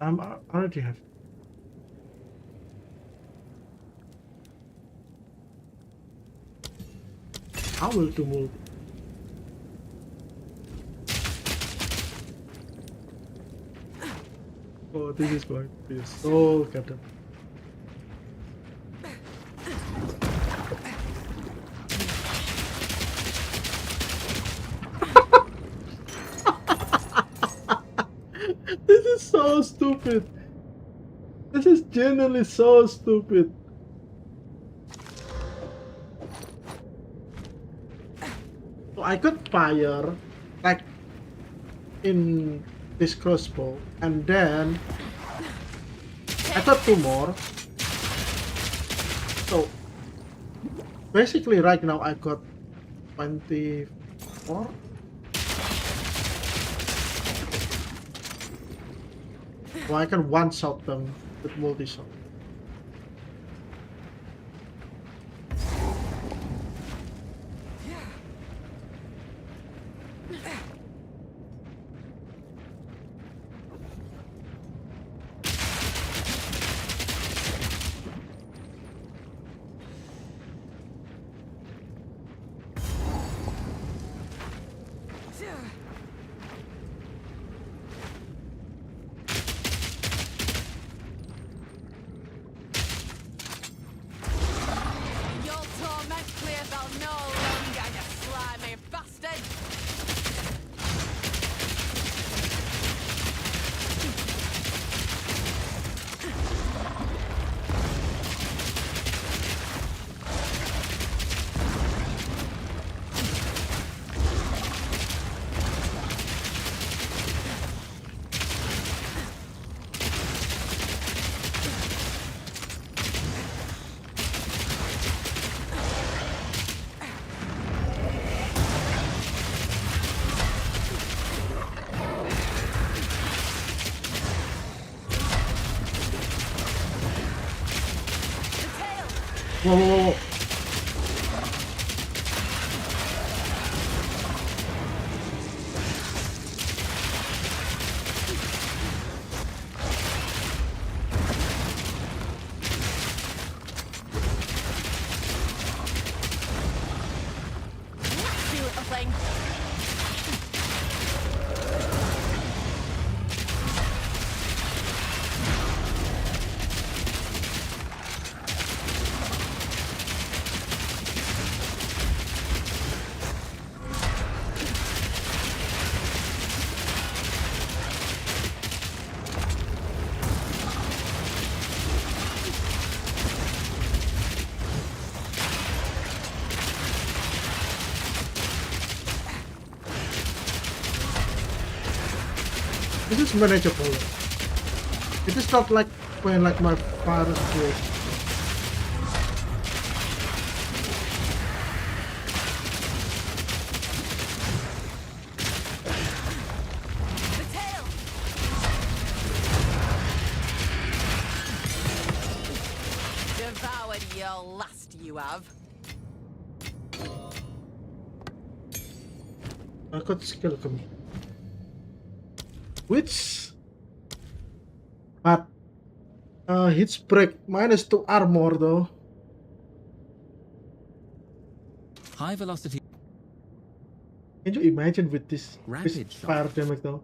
I already have. I will do multi. Oh, this is going to be so goddamn. This is so stupid. This is genuinely so stupid. So I could fire like in this crossbow, and then I got 2 more. So basically right now I got 24. So I can one-shot them with multi-shot. something? This is manageable. It is not like when like my father's broke. The tail! Devoured your lust, you have. I got skill kami. Which but hits break -2 armor though. High velocity Can you imagine with this Rapid shot. fire damage though?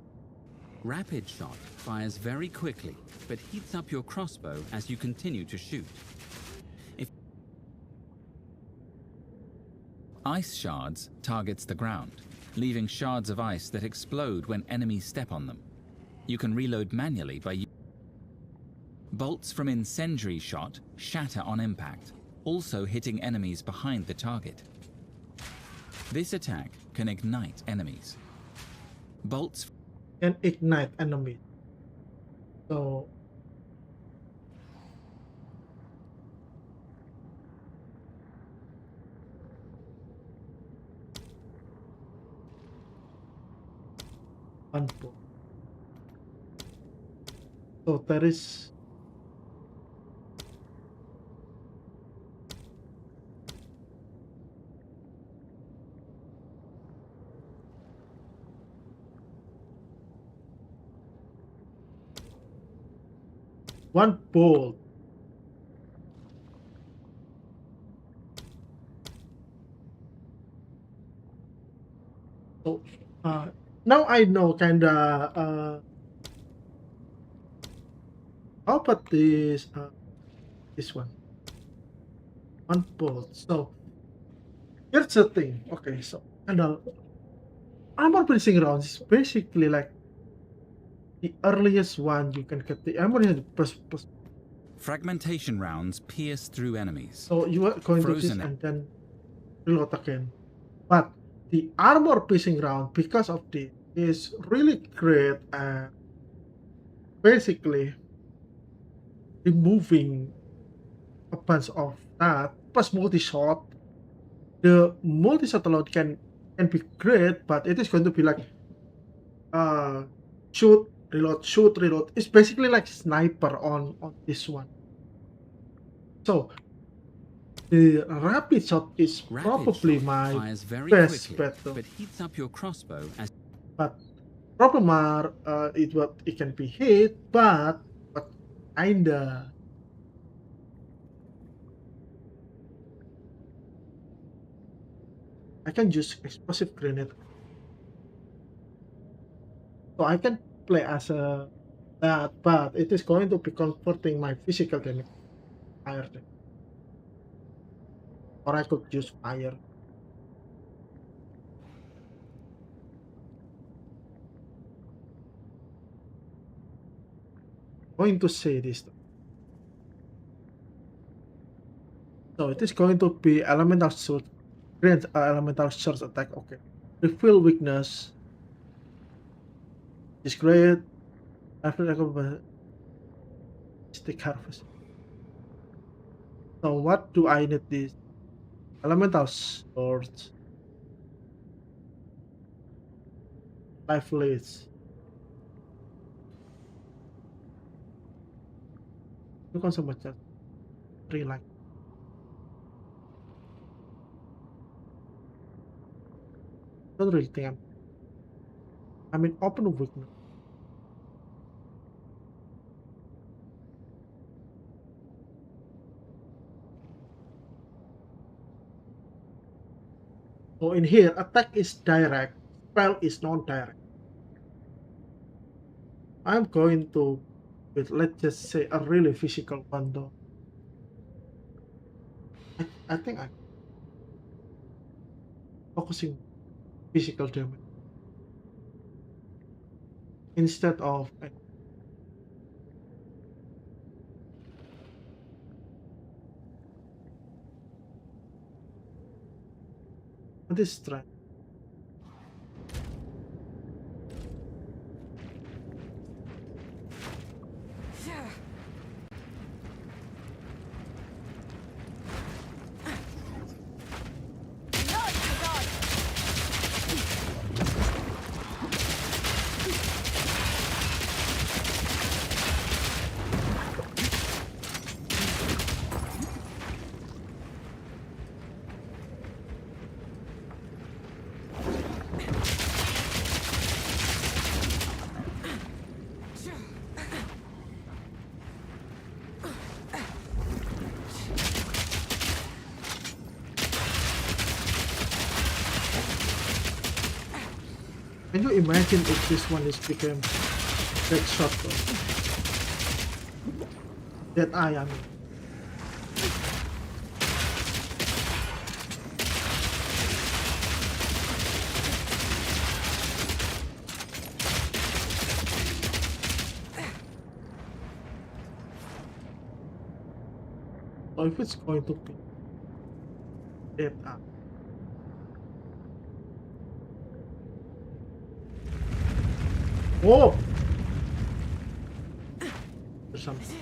rapid shot fires very quickly, but heats up your crossbow as you continue to shoot. If ice shards targets the ground, leaving shards of ice that explode when enemies step on them. You can reload manually by bolts from incendiary shot shatter on impact, also hitting enemies behind the target. This attack can ignite enemies. Bolts Can ignite enemy. So one bolt. So there is one bolt. So now I know kinda how about this one? One bolt. So here's the thing. Okay, so kinda armor piercing rounds is basically like the earliest one you can get the armor in the first. fragmentation rounds pierce through enemies. So you are going to this Frozen and then reload again. But the armor piercing round, because of this, is really great at basically removing a bunch of that. Plus multi-shot. The multi-shot alone can be great, but it is going to be like uh shoot, reload, shoot, reload. It's basically like sniper on this one. So the rapid shot is Rapid probably shot my fires very best quickly, bet though. but heats up your crossbow as But problem are it can be hit, but kinda I can use explosive grenade, so I can play as a that, but it is going to be converting my physical damage fire damage. Or I could use fire. Going to say this. So it is going to be elemental surge, grant elemental surge attack. Okay, reveal weakness is great. After stick harvest. So what do I need this? Elemental swords, life leads. Itu kan semacam three like. Don't really think I mean open weakness. So in here, attack is direct, spell is non-direct. I'm going to, with let's just say a really physical one though. I think I'm focusing physical damage instead of this strength. Can you imagine if this one is became that shotgun? That I mean. So if it's going to be that eye. Oh! Or something.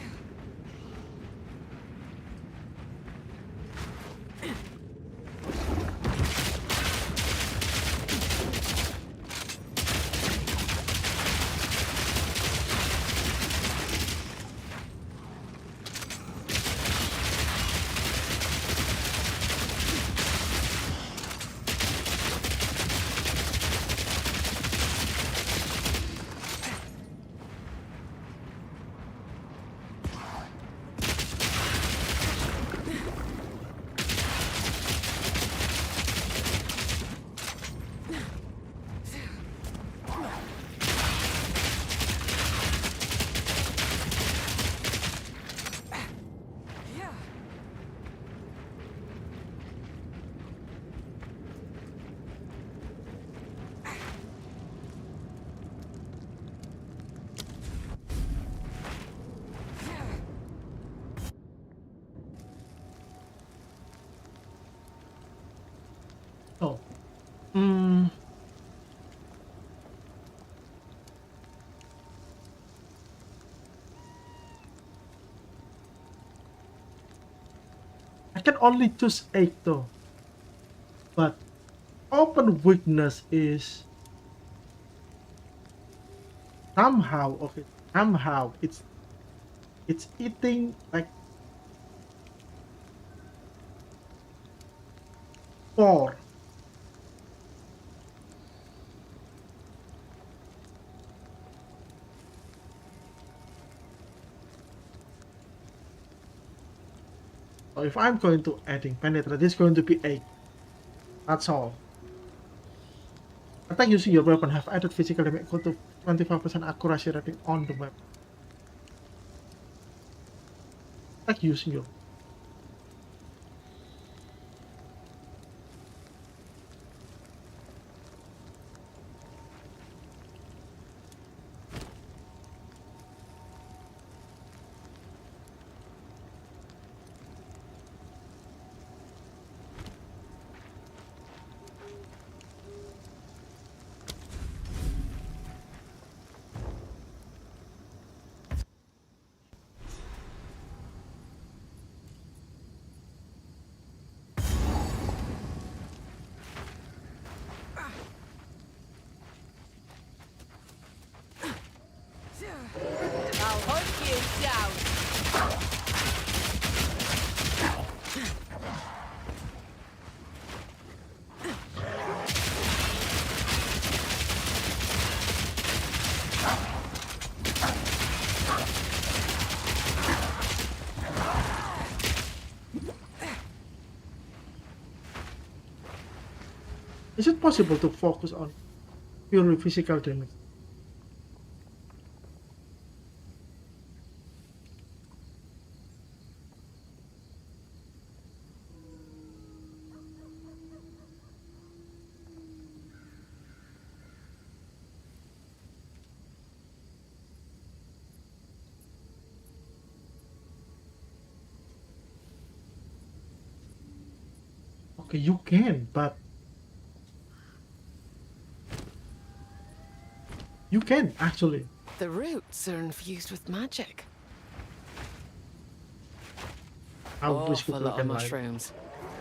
Oh. Mm. I can only choose 8 though. But open weakness is somehow okay. Somehow it's eating like 4. So if I'm going to adding penetrate, this is going to be 8. That's all. Attack using your weapon have added physical damage equal to 25% accuracy rating on the weapon. Attack using your Is it possible to focus on purely physical damage? Okay, you can, but you can actually. The roots are infused with magic. I wish Awful people lot of can like. mushrooms.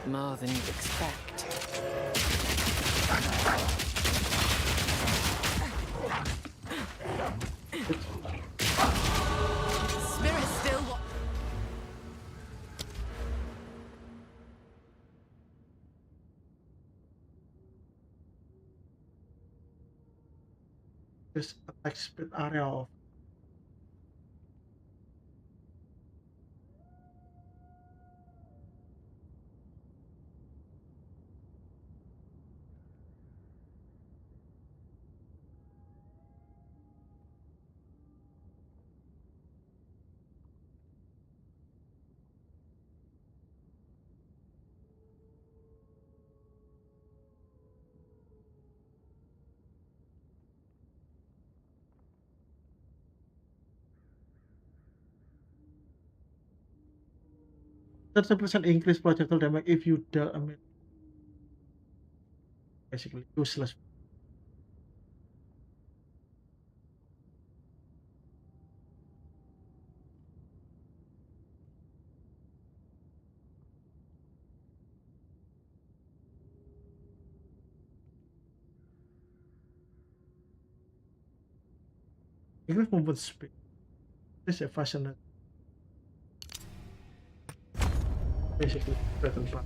More than you'd expect. Spirit still This attack speed area of %30% increase projectile damage if you I mean, basically useless. Increase movement speed. This is a fascinating. Basically, battle pass.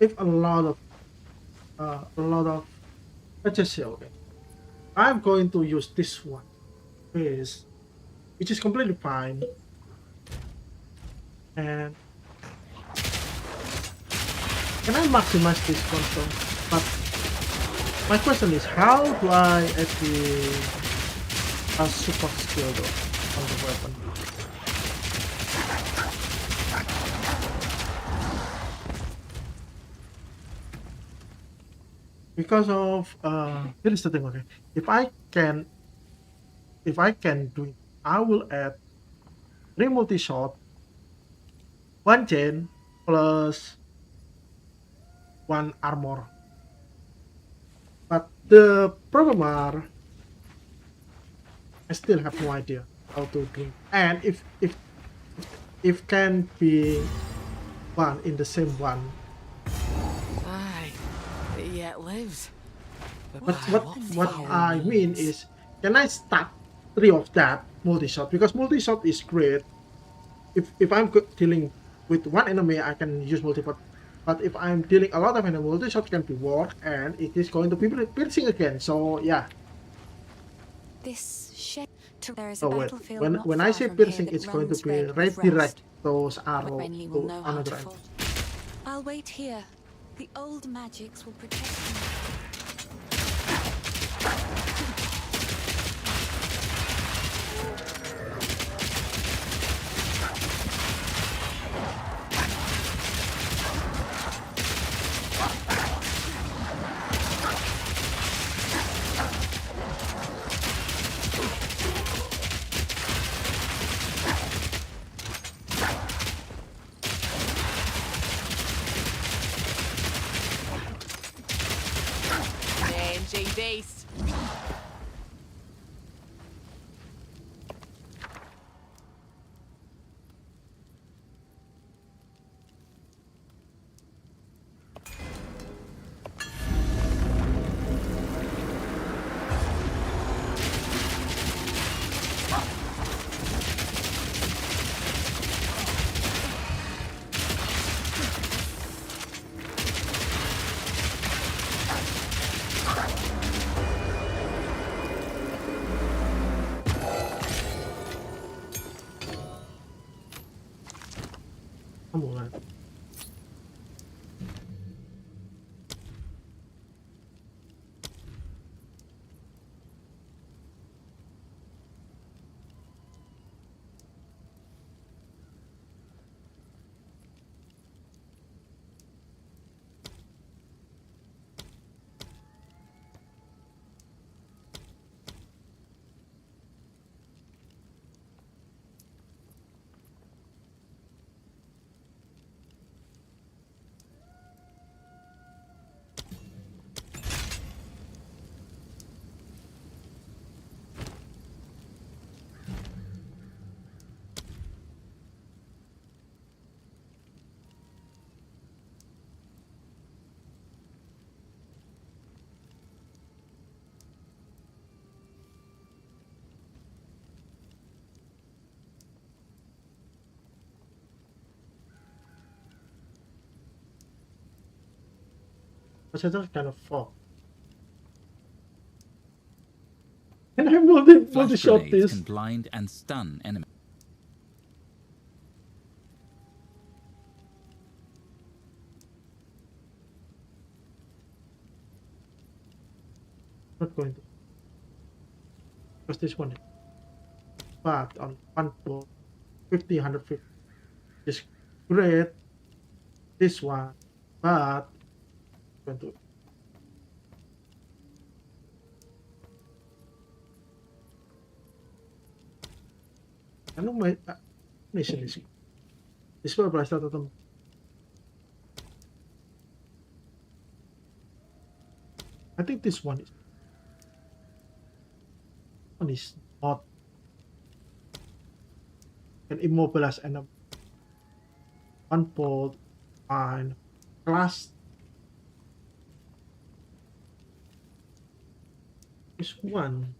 If a lot of let's just say, okay, I'm going to use this one, is which is completely fine, and can I maximize this control? But my question is, how do I add the support skill though on the weapon? because of here's the thing. Okay, if I can, if I can do it, I will add 3 multi-shot, 1 chain plus 1 armor. But the problem are I still have no idea how to do it. And if can be one in the same one. Aye, it yet lives. But But by what foul I mean means? is, can I start 3 of that multi-shot? Because multi-shot is great. If I'm dealing with one enemy, I can use multi-shot. But if I'm dealing a lot of enemy, multi-shot can be work, and it is going to be piercing again. So yeah. This shed. There is a So wait, battlefield not when I far say from here piercing, that it's going to runs be red with redirect rust. those arrows Renly will to know how another to enemy. fall. I'll wait here. The old magics will protect me. MG beast. Come on. But it's just kind of fog. Can I Flash multi-shot grenades this? can blind and stun enemies. Not going to. Because this one. But on 150, 150 is great. This one, but going to. Ano may mission is this one price that I think this one is not can immobilize enemy. One bolt, fine. Class this one.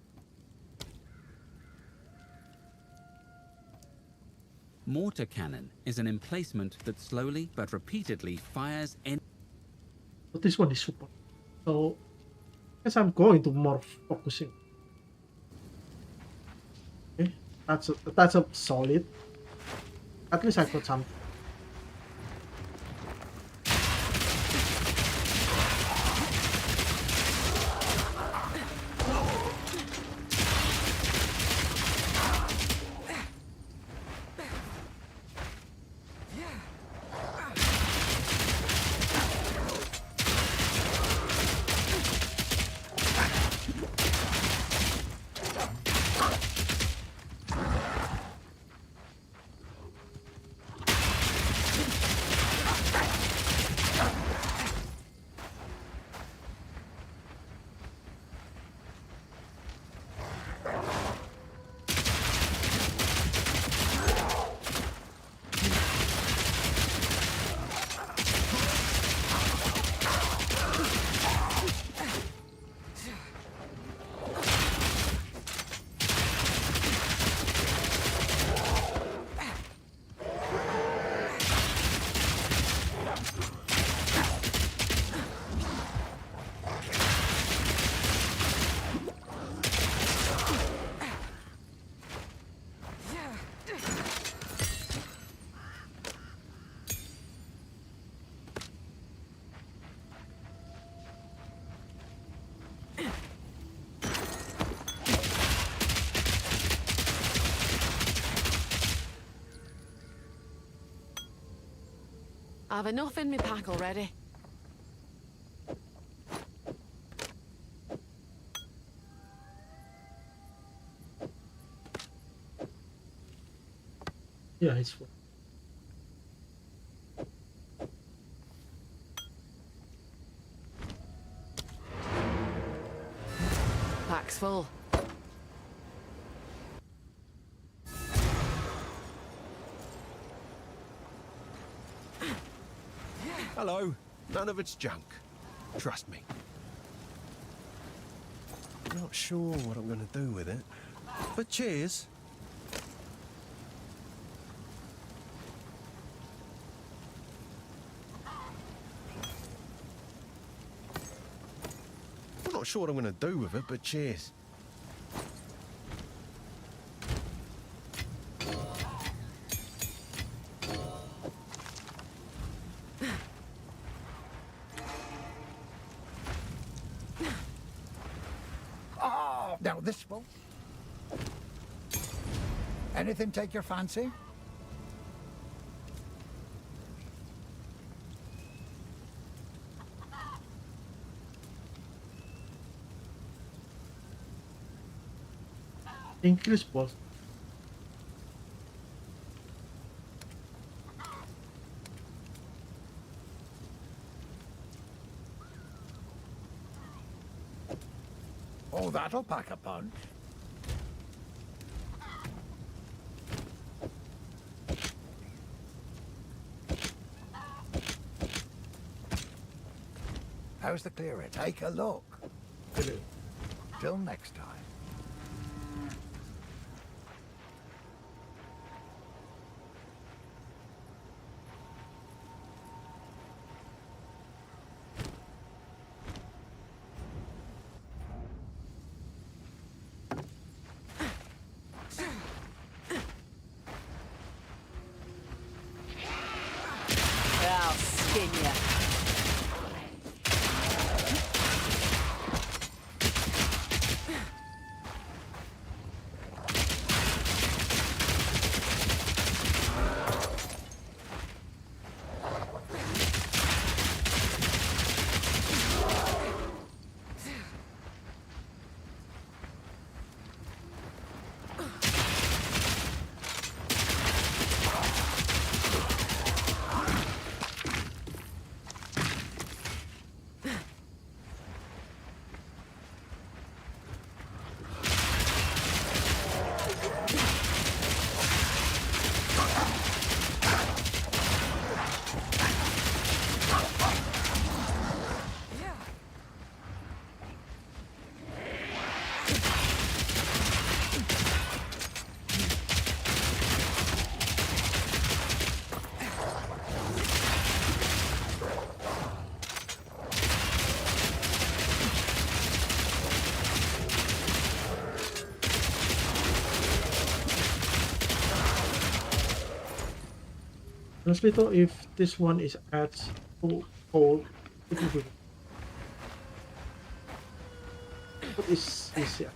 Mortar cannon is an emplacement that slowly but repeatedly fires But this one is super. So I guess I'm going to more focusing. Okay, that's a solid. At least I got some. I've enough in my pack already. Yeah, it's full. Pack's full. Hello. None of it's junk. Trust me. Not sure what I'm going to do with it. But cheers. I'm not sure what I'm going to do with it, but cheers. Oh, now this will. Anything take your fancy? Increase pulse. Oh, that'll pack a punch. How's the clearer? Take a look. Till next time. I'll skin ya. Honestly though, if this one is at full hold, it will be. What is easier?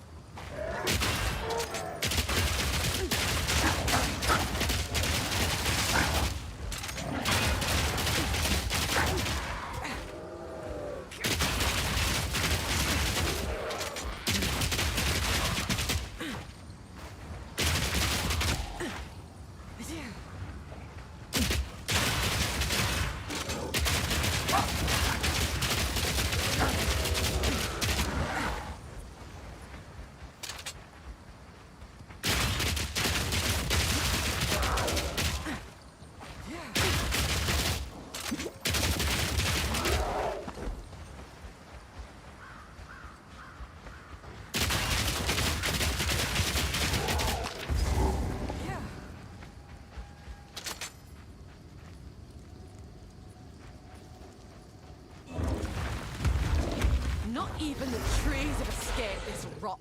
Not even the trees have escaped this rot.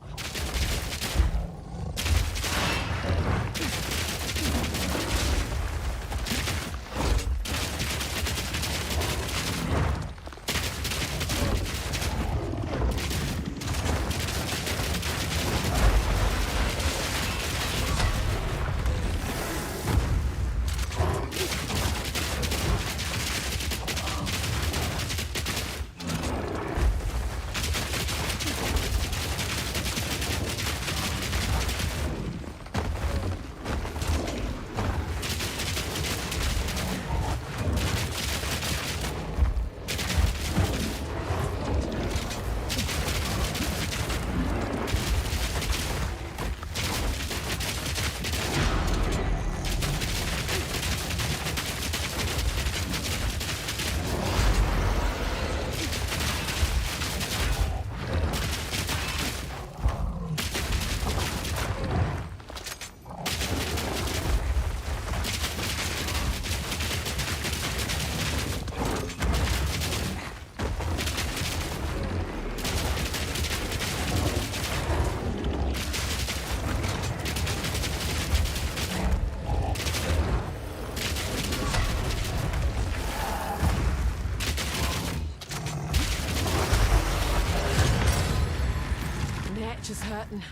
rotten.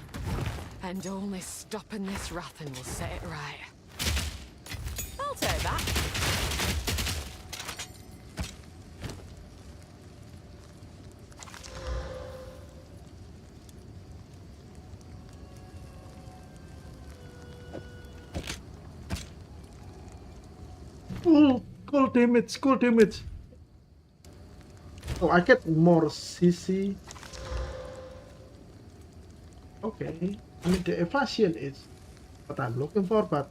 And only stopping this Rathan will set it right. I'll take that. Cool damage, cool damage. Oh, I get more CC. Okay. I mean, the evasion is what I'm looking for, but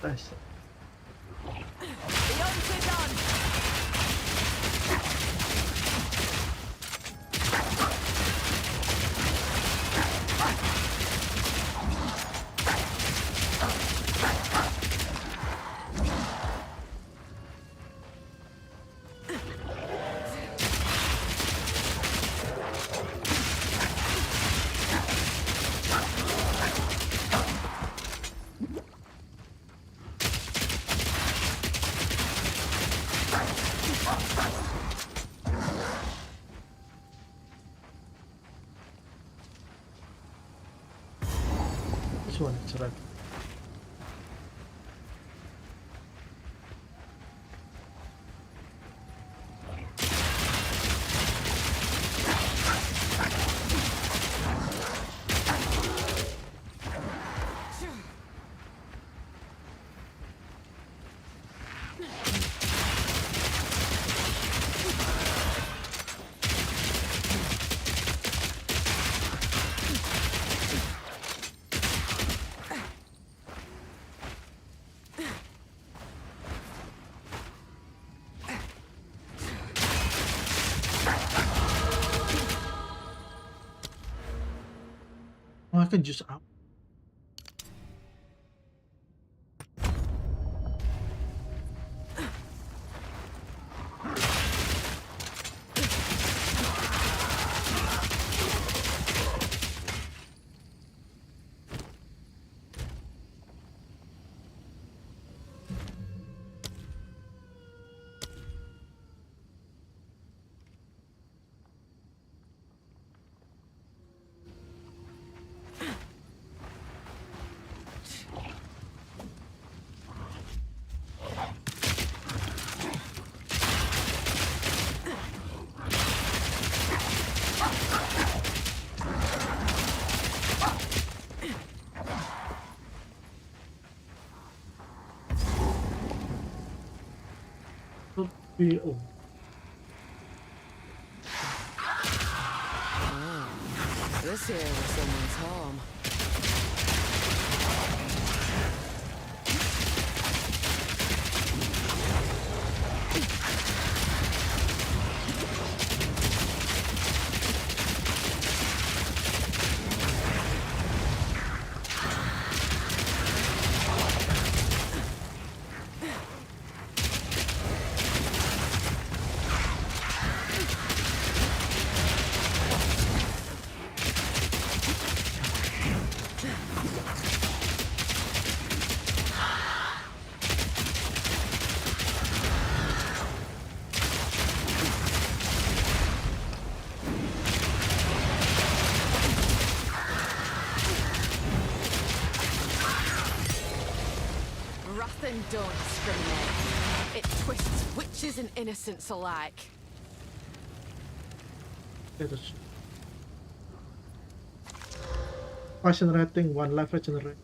nice. This one is right. Oh, I can just out. Oh. This here was someone's home. Rathan don't discriminate. It twists witches and innocents alike. That is poison rating, 1 life regenerate.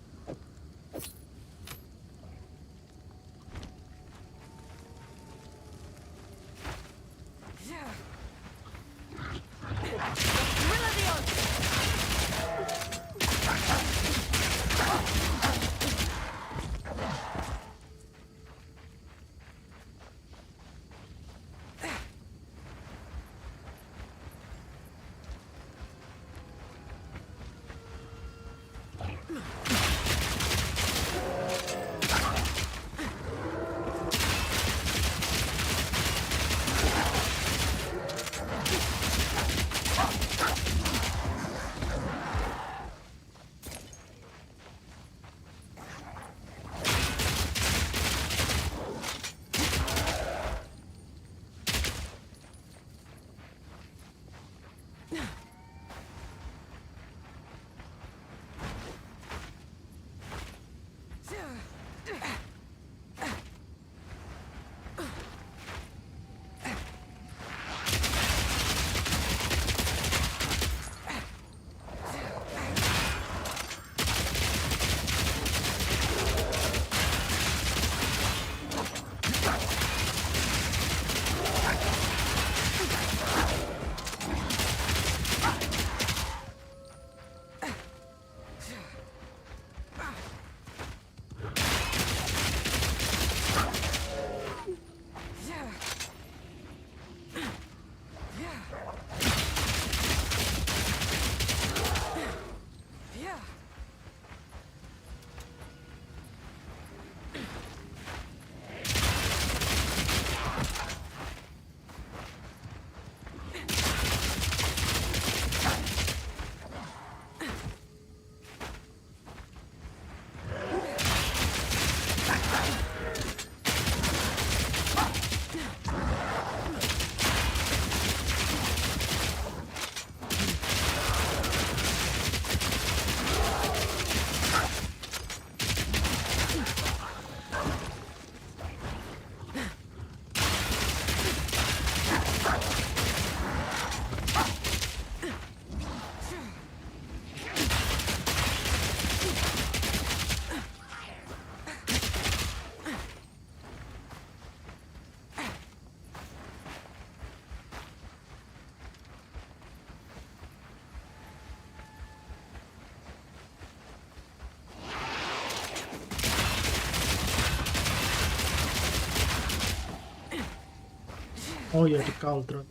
Oh yeah, the cauldron.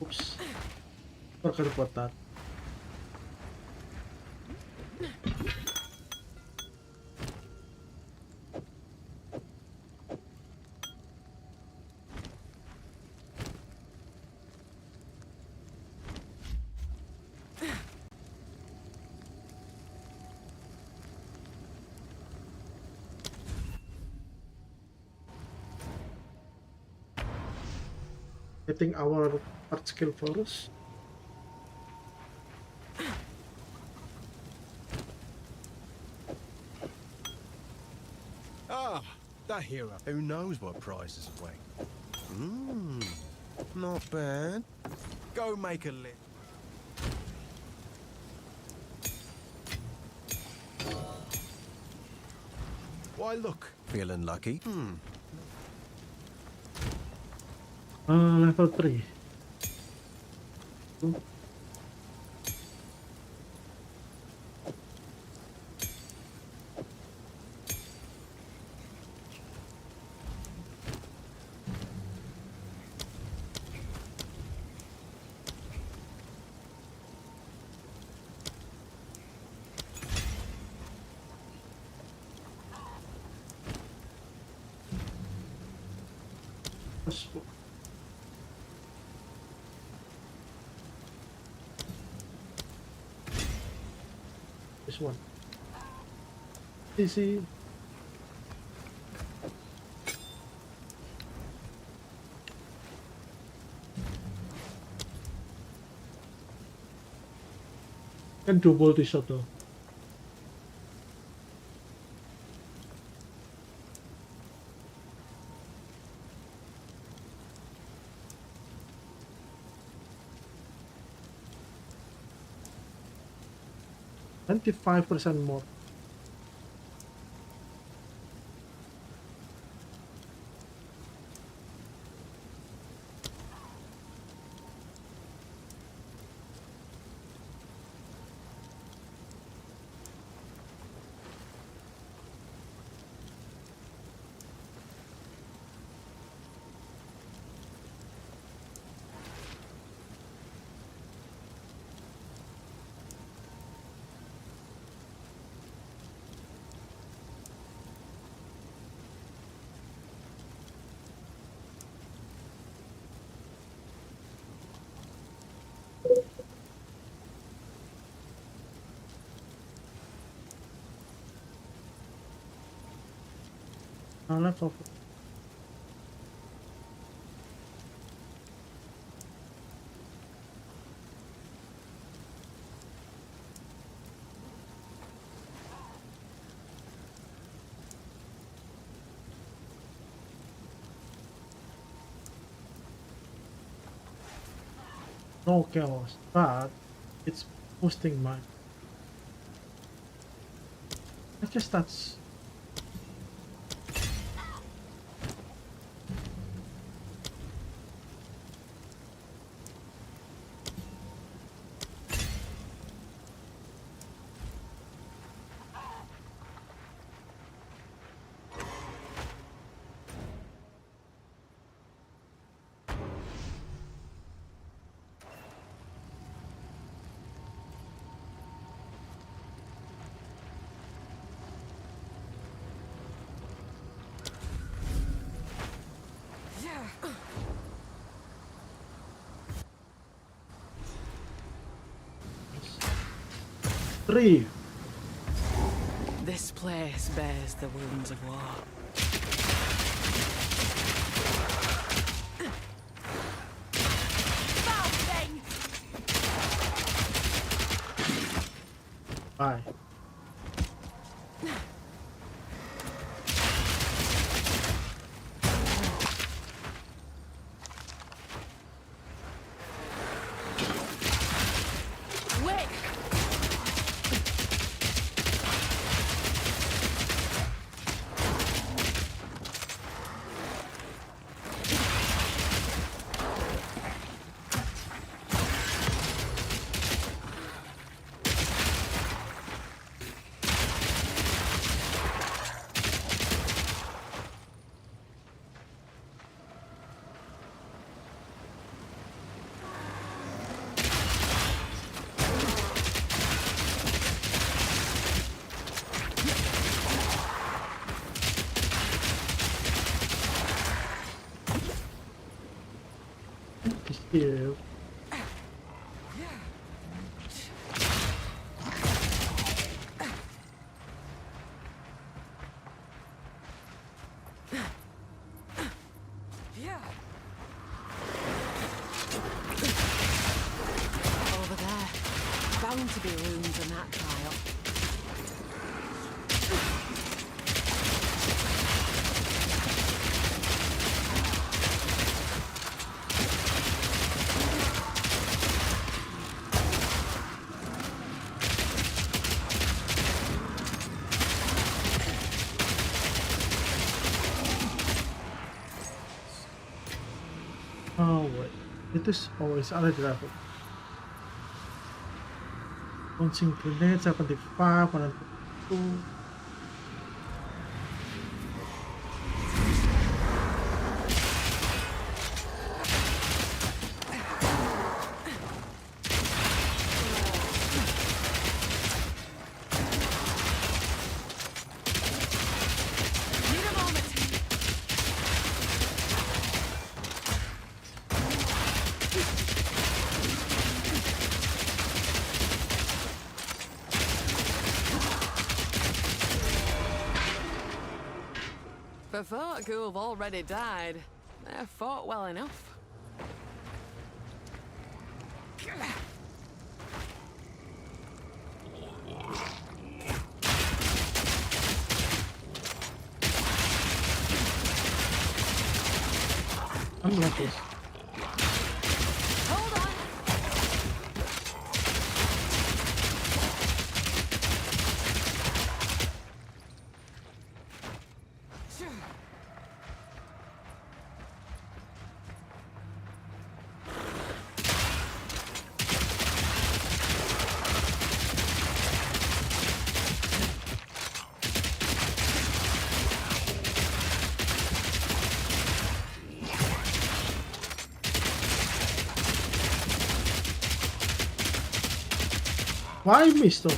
Oops, forgot about that. Getting our art skill for us. Ah, that hero. Who knows what prizes await? Mmm, not bad. Go make a list. Why look, feeling lucky? Level 3. This one. Easy. Can double this shot though. $25% more. Level 4. No chaos, but it's boosting mine. I guess that's three. This place bears the wounds of war. Foul thing! Bye. Wait! Yeah. Over there. Bound to be runes in that tile. Oh wait, it is always other level. Launching grenade 75, 152. Need a moment. For folk who have already died, they've fought well enough. I'm reckless. Hold on. Why me still?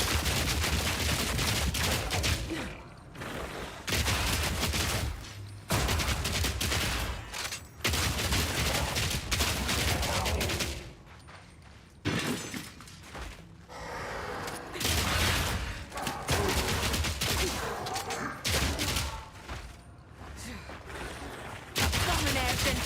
Domination.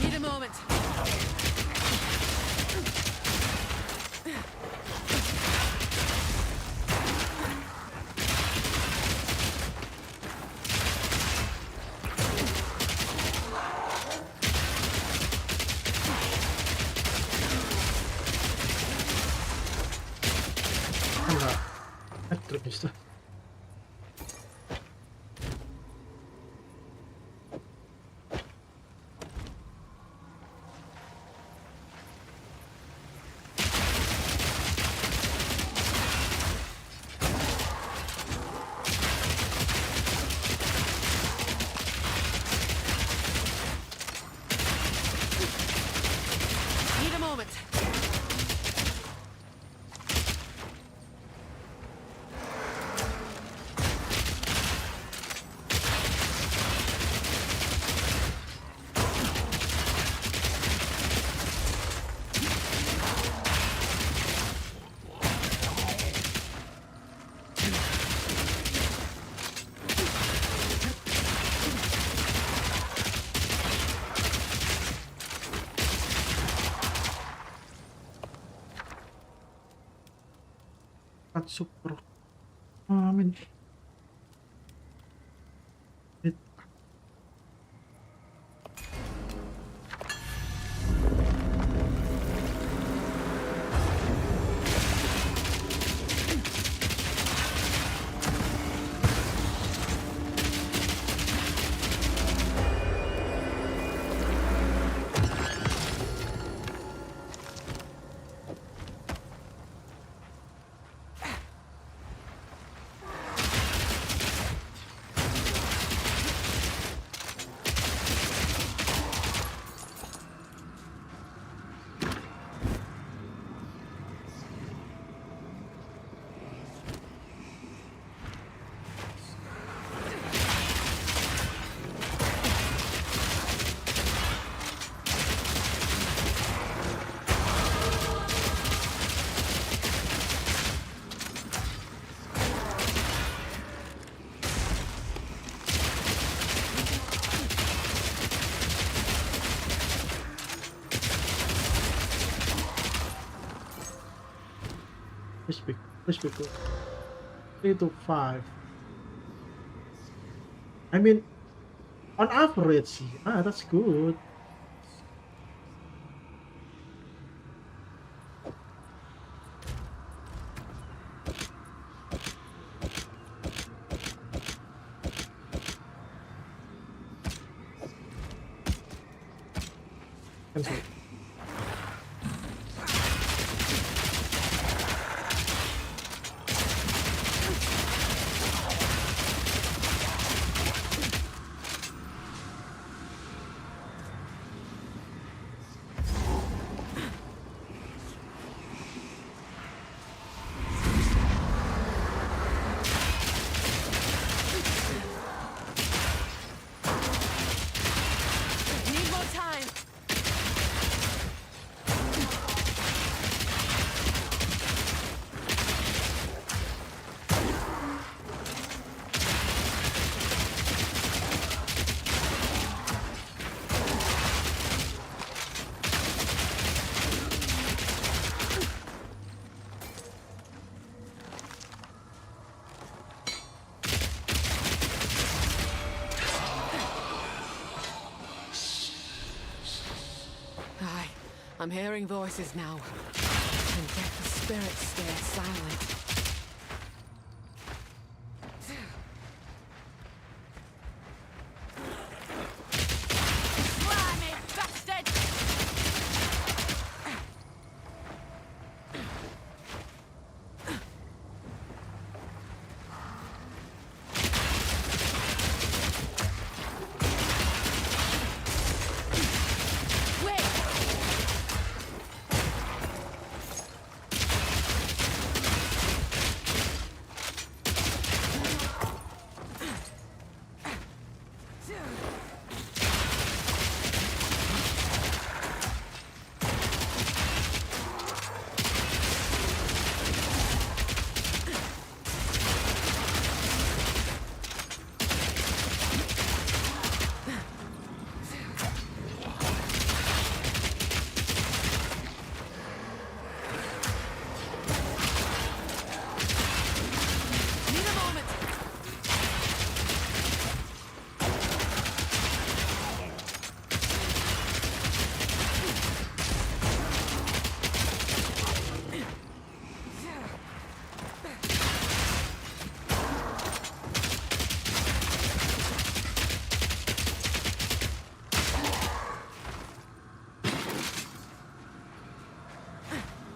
Need a moment. Allora, ecco questo. Need a moment. Cazzo pro. Amen. Please be good. 3 to 5. I mean, on average, yeah, that's good. Cancel. Need more time. Aye, I'm hearing voices now. And yet the spirits stay silent. Slimy bastard! Wait! Need a moment!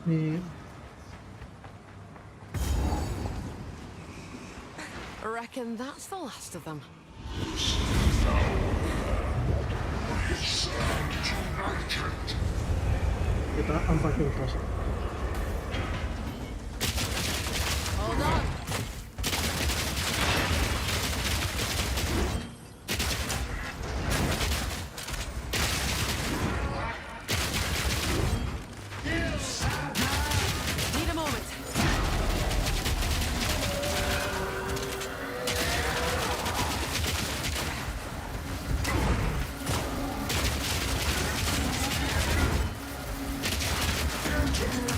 Nih, Reckon that's the last of them. kita unpacking first. Hold on. Need a moment.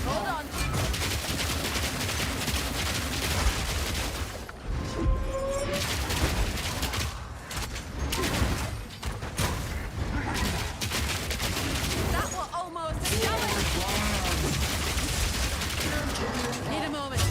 Hold on. That was almost a challenge. Need a moment.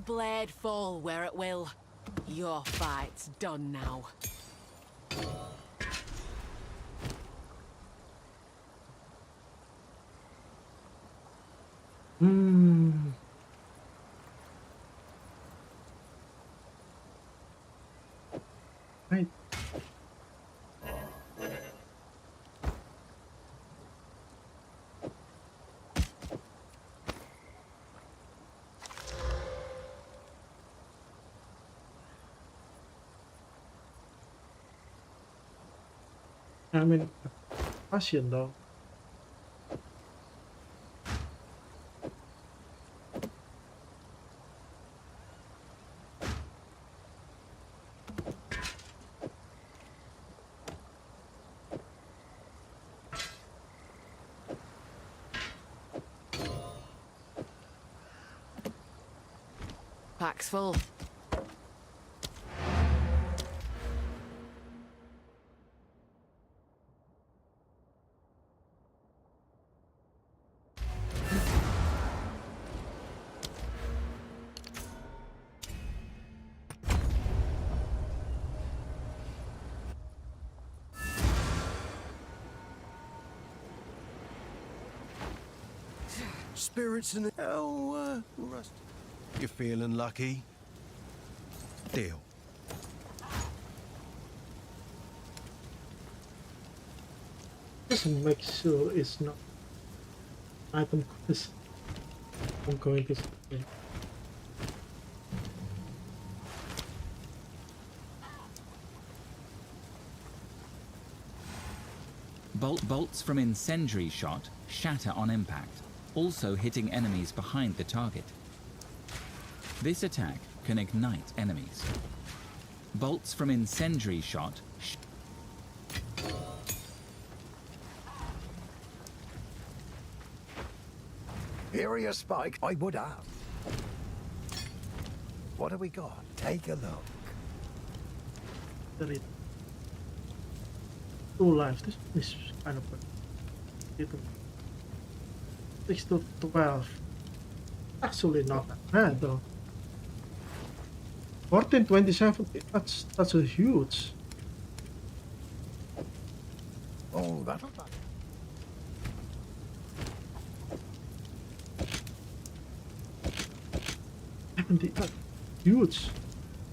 blade fall where it will. Your fight's done now. Hmm. Right. I mean, passion though. Pack's full. Spirits in the... Oh, Rust. You feeling lucky? Deal. Just make sure it's not item quest. I'm going to say. Bolts from incendiary shot shatter on impact, also hitting enemies behind the target. This attack can ignite enemies. Bolts from incendiary shot Area spike, I would have. What have we got? Take a look. There it. 2 lives. This is kind of good. 6 to 12. Actually not that bad though. 1427. That's a huge. Oh, that'll... 70. Huge.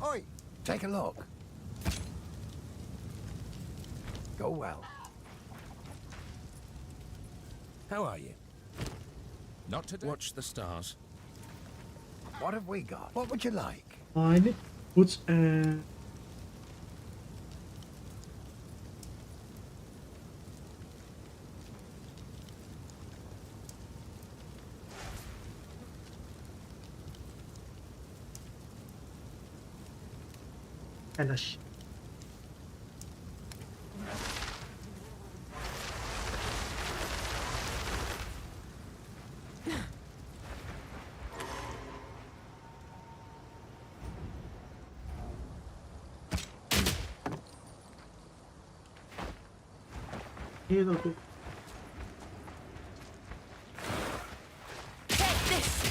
Oi, take a look. Go well. How are you? Not to watch the stars. What have we got? What would you like? I need boots and a little bit. Take this!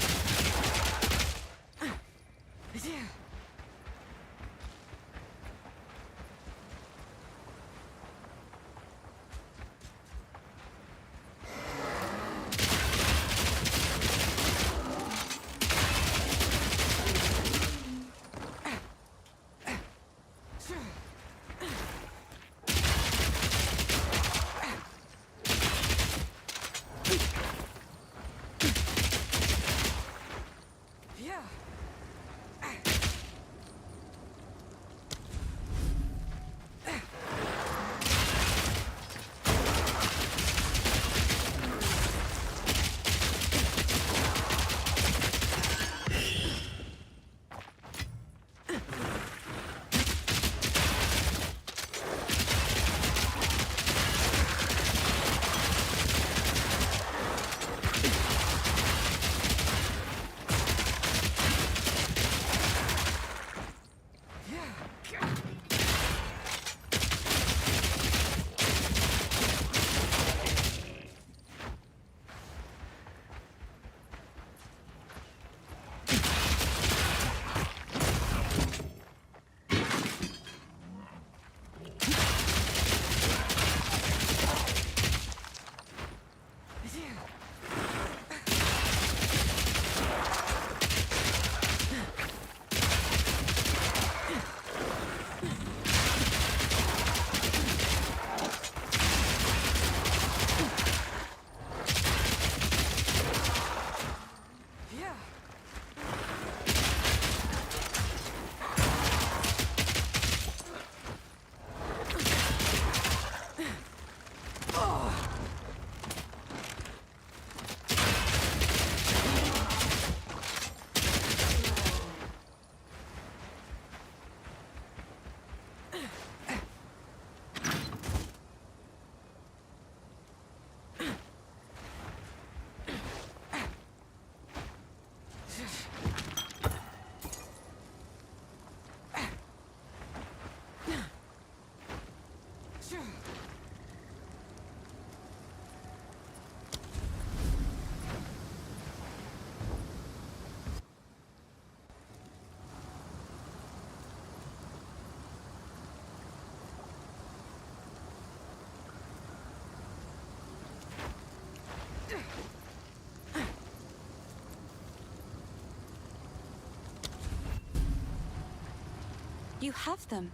You have them.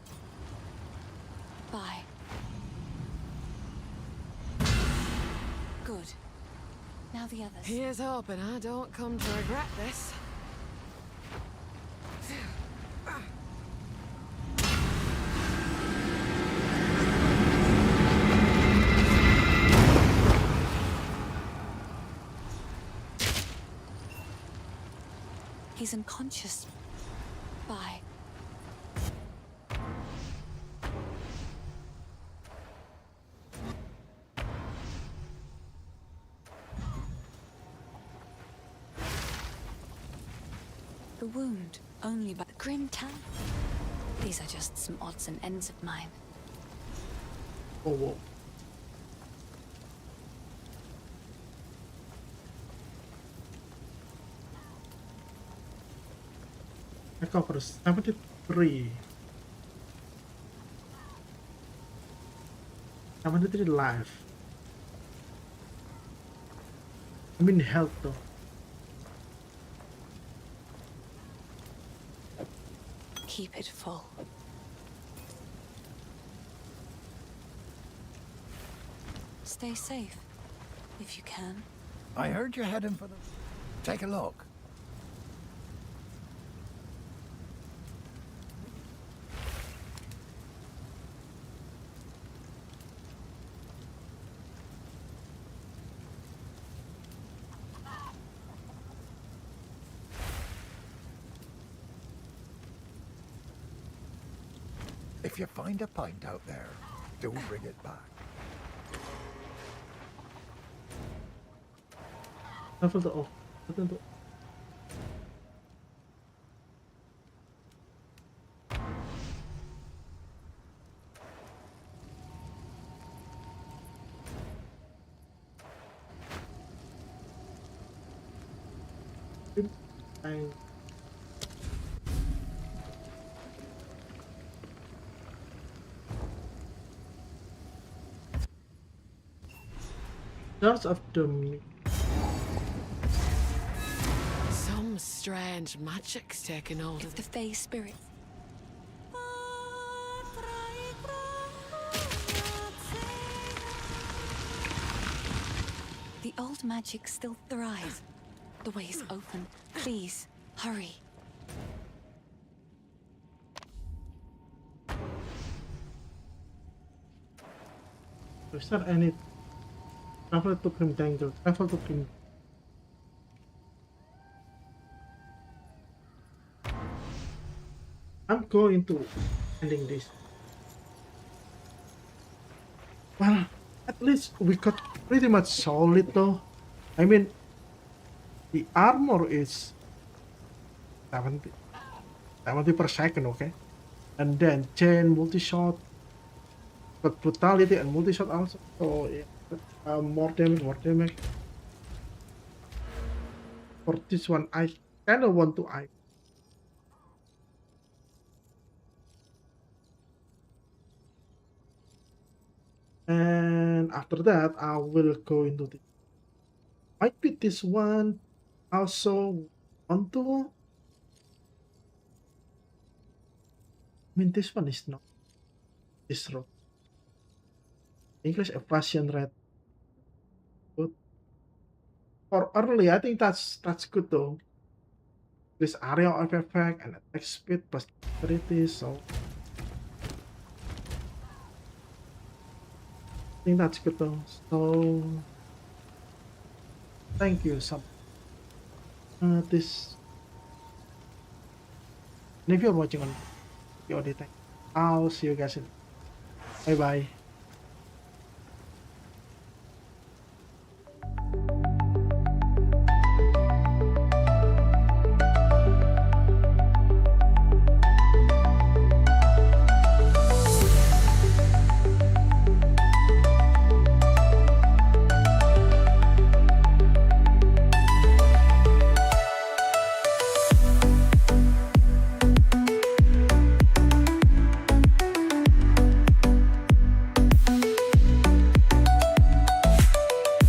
Bye. Good. Now the others. Here's hoping I don't come to regret this. He's unconscious. Bye. The wound only by the grim tan. These are just some odds and ends of mine. Oh, whoa. I cover 73. 73 life. I mean health though. Keep it full. Stay safe, if you can. I heard you're heading for the... Take a look. If you find a pint out there, do bring it back. Level to off. Button to I Charge of the Some strange magic's taken hold If of the Fae spirit... The old magic still thrives. The way is open. Please, hurry. Is there any travel to Grim Danger? Travel to Grim. I'm going to ending this. Well, at least we got pretty much solid though. I mean, the armor is 70, 70 per second, okay? And then chain, multi-shot, but brutality and multi-shot also. So yeah, more damage, more damage. For this one, I kind of want to and after that I will go into the might be this one also want to. I mean this one is not this road. English evasion rate good. For early, I think that's good though. This area of effect and attack speed plus dexterity, so I think that's good though. So thank you some this and if you're watching on the audio, I'll see you guys in bye bye.